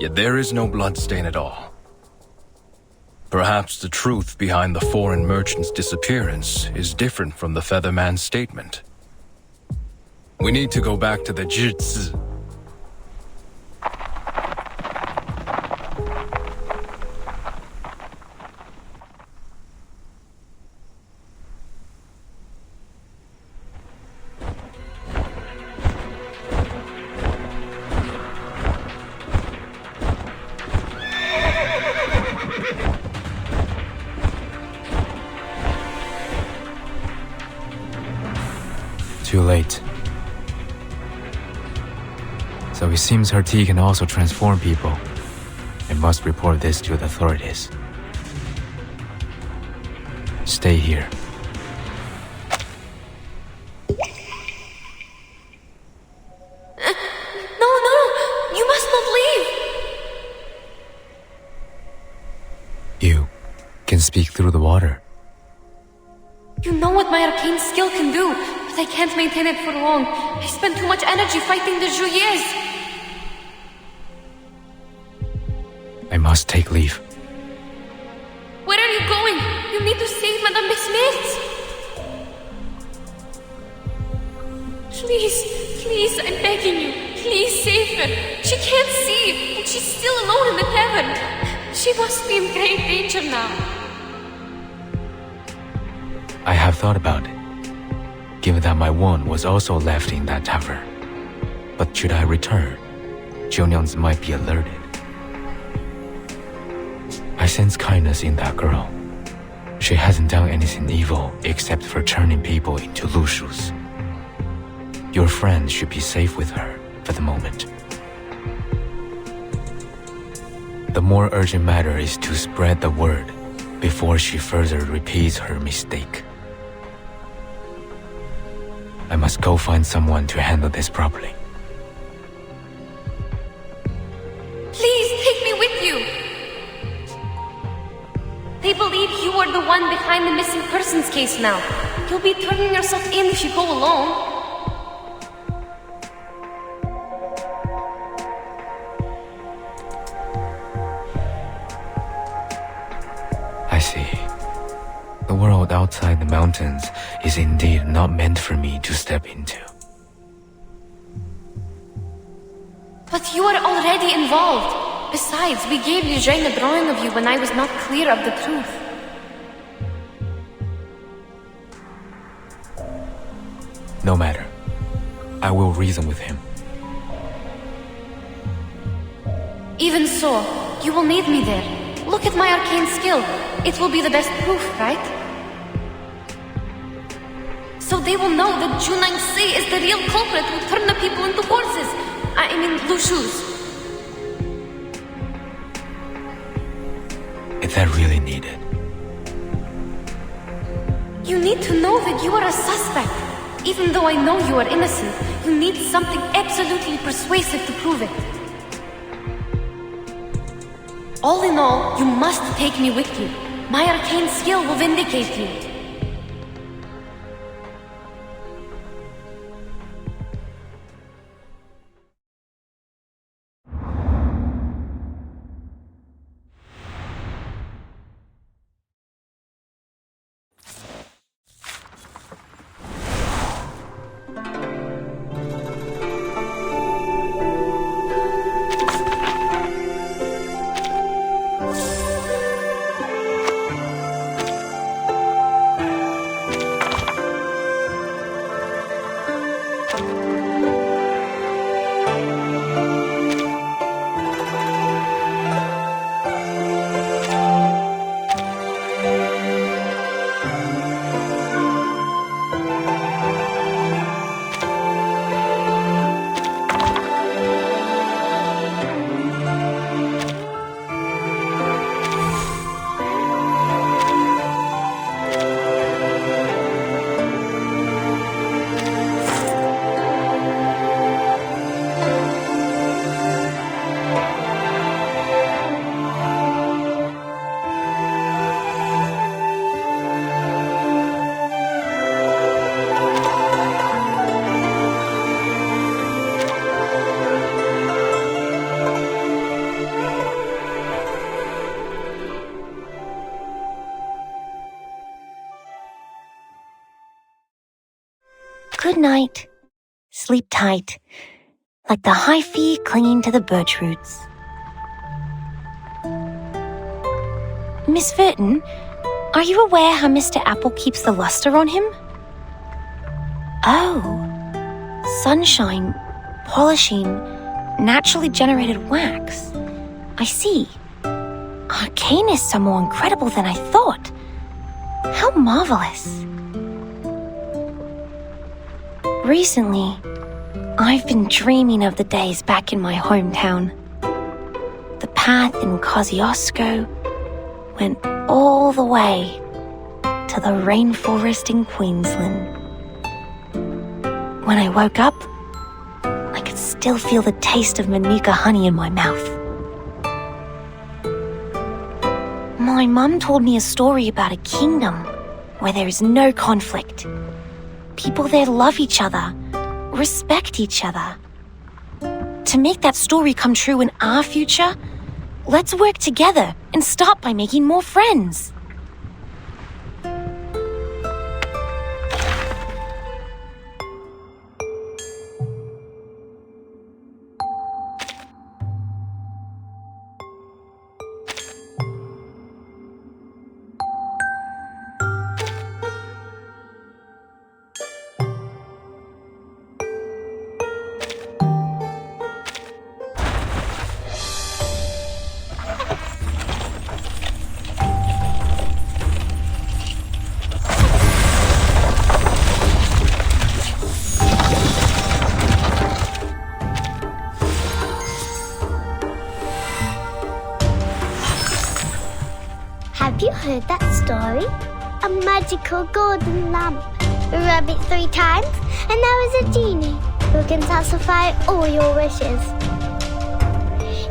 yet there is no bloodstain at all. Perhaps the truth behind the foreign merchant's disappearance is different from the Featherman's statement. We need to go back to the Zhizi. Too late. So it seems her tea can also transform people. I must report this to the authorities. Stay here. No, you must not leave. You can speak through the water. You know what my arcane skill can do, but I can't maintain it for long. I spend too much energy fighting the Zhuyes. I must take leave. Where are you going? You need to save Madame Smith. Please, I'm begging you. Please save her. She can't see, and she's still alone in the tavern. She must be in great danger now. I have thought about it, given that my wand was also left in that tavern. But should I return, Zhongyang's might be alerted. I sense kindness in that girl. She hasn't done anything evil except for turning people into lushus. Your friend should be safe with her for the moment. The more urgent matter is to spread the word before she further repeats her mistake. I must go find someone to handle this properly. one behind the missing persons case now. You'll be turning yourself in if you go alone. I see. The world outside the mountains is indeed not meant for me to step into. But you are already involved. Besides, we gave GeSheng a drawing of you when I was not clear of the truth. No matter. I will reason with him. Even so, you will need me there. Look at my arcane skill. It will be the best proof, right? So they will know that Junang Si is the real culprit who turned the people into horses. I mean, blue shoes. Is that really needed? You need to know that you are a suspect. Even though I know you are innocent, you need something absolutely persuasive to prove it. All in all, you must take me with you. My arcane skill will vindicate you. Good night. Sleep tight, like the hyphae clinging to the birch roots. Miss Verton, are you aware how Mr. Apple keeps the luster on him? Oh, sunshine, polishing, naturally generated wax. I see. Arcanists are more incredible than I thought. How marvelous. Recently, I've been dreaming of the days back in my hometown. The path in Kosciuszko went all the way to the rainforest in Queensland. When I woke up, I could still feel the taste of manuka honey in my mouth. My mum told me a story about a kingdom where there is no conflict. People there love each other, respect each other. To make that story come true in our future, let's work together and start by making more friends. Have you heard that story? A magical golden lamp. Rub it 3 times, and there is a genie who can satisfy all your wishes.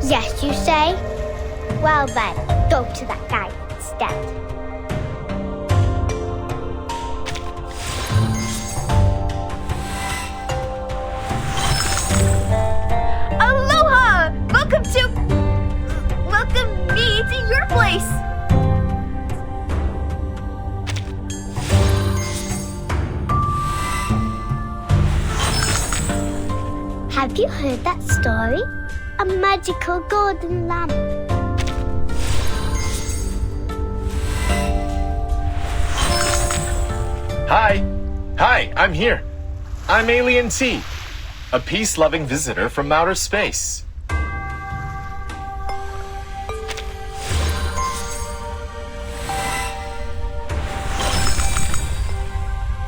Yes, you say? Well then, go to that guy instead. Have you heard that story? A magical golden lamp. Hi, I'm here. I'm Alien T, a peace-loving visitor from outer space.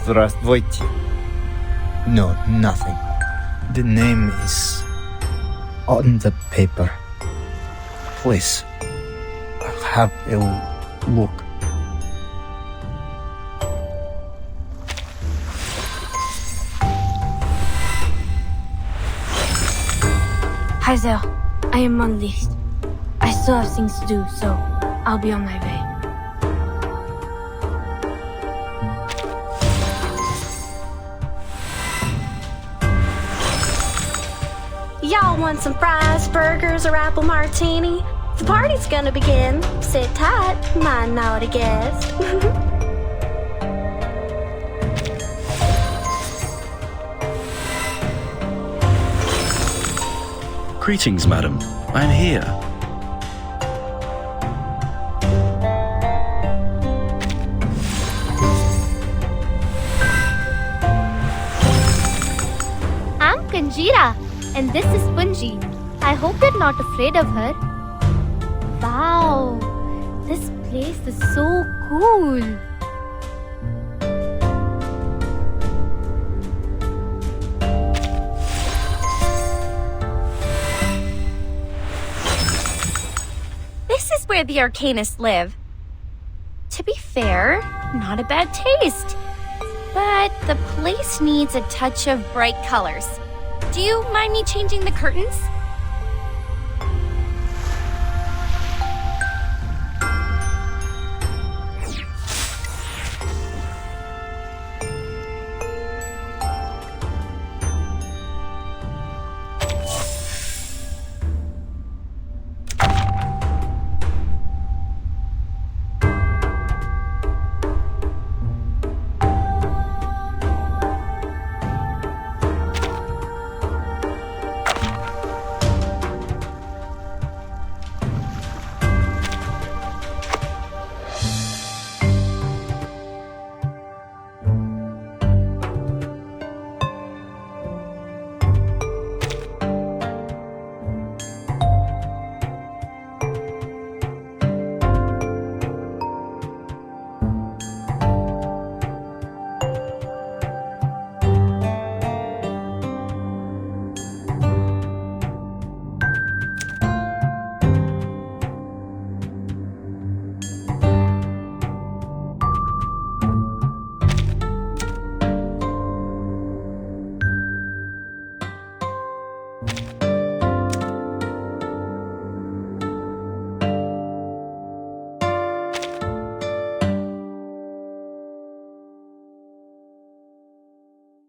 Здравствуйте. No, nothing. The name is on the paper. Please, have a look. Hi there. I am unleashed. I still have things to do, so I'll be on my way. Y'all want some fries, burgers, or apple martini? The party's gonna begin. Sit tight, my naughty guest. Greetings, madam. I'm here. I'm Kanjira, and this is Punji. I hope you're not afraid of her. Wow, this place is so cool. This is where the Arcanists live. To be fair, not a bad taste. But the place needs a touch of bright colors. Do you mind me changing the curtains?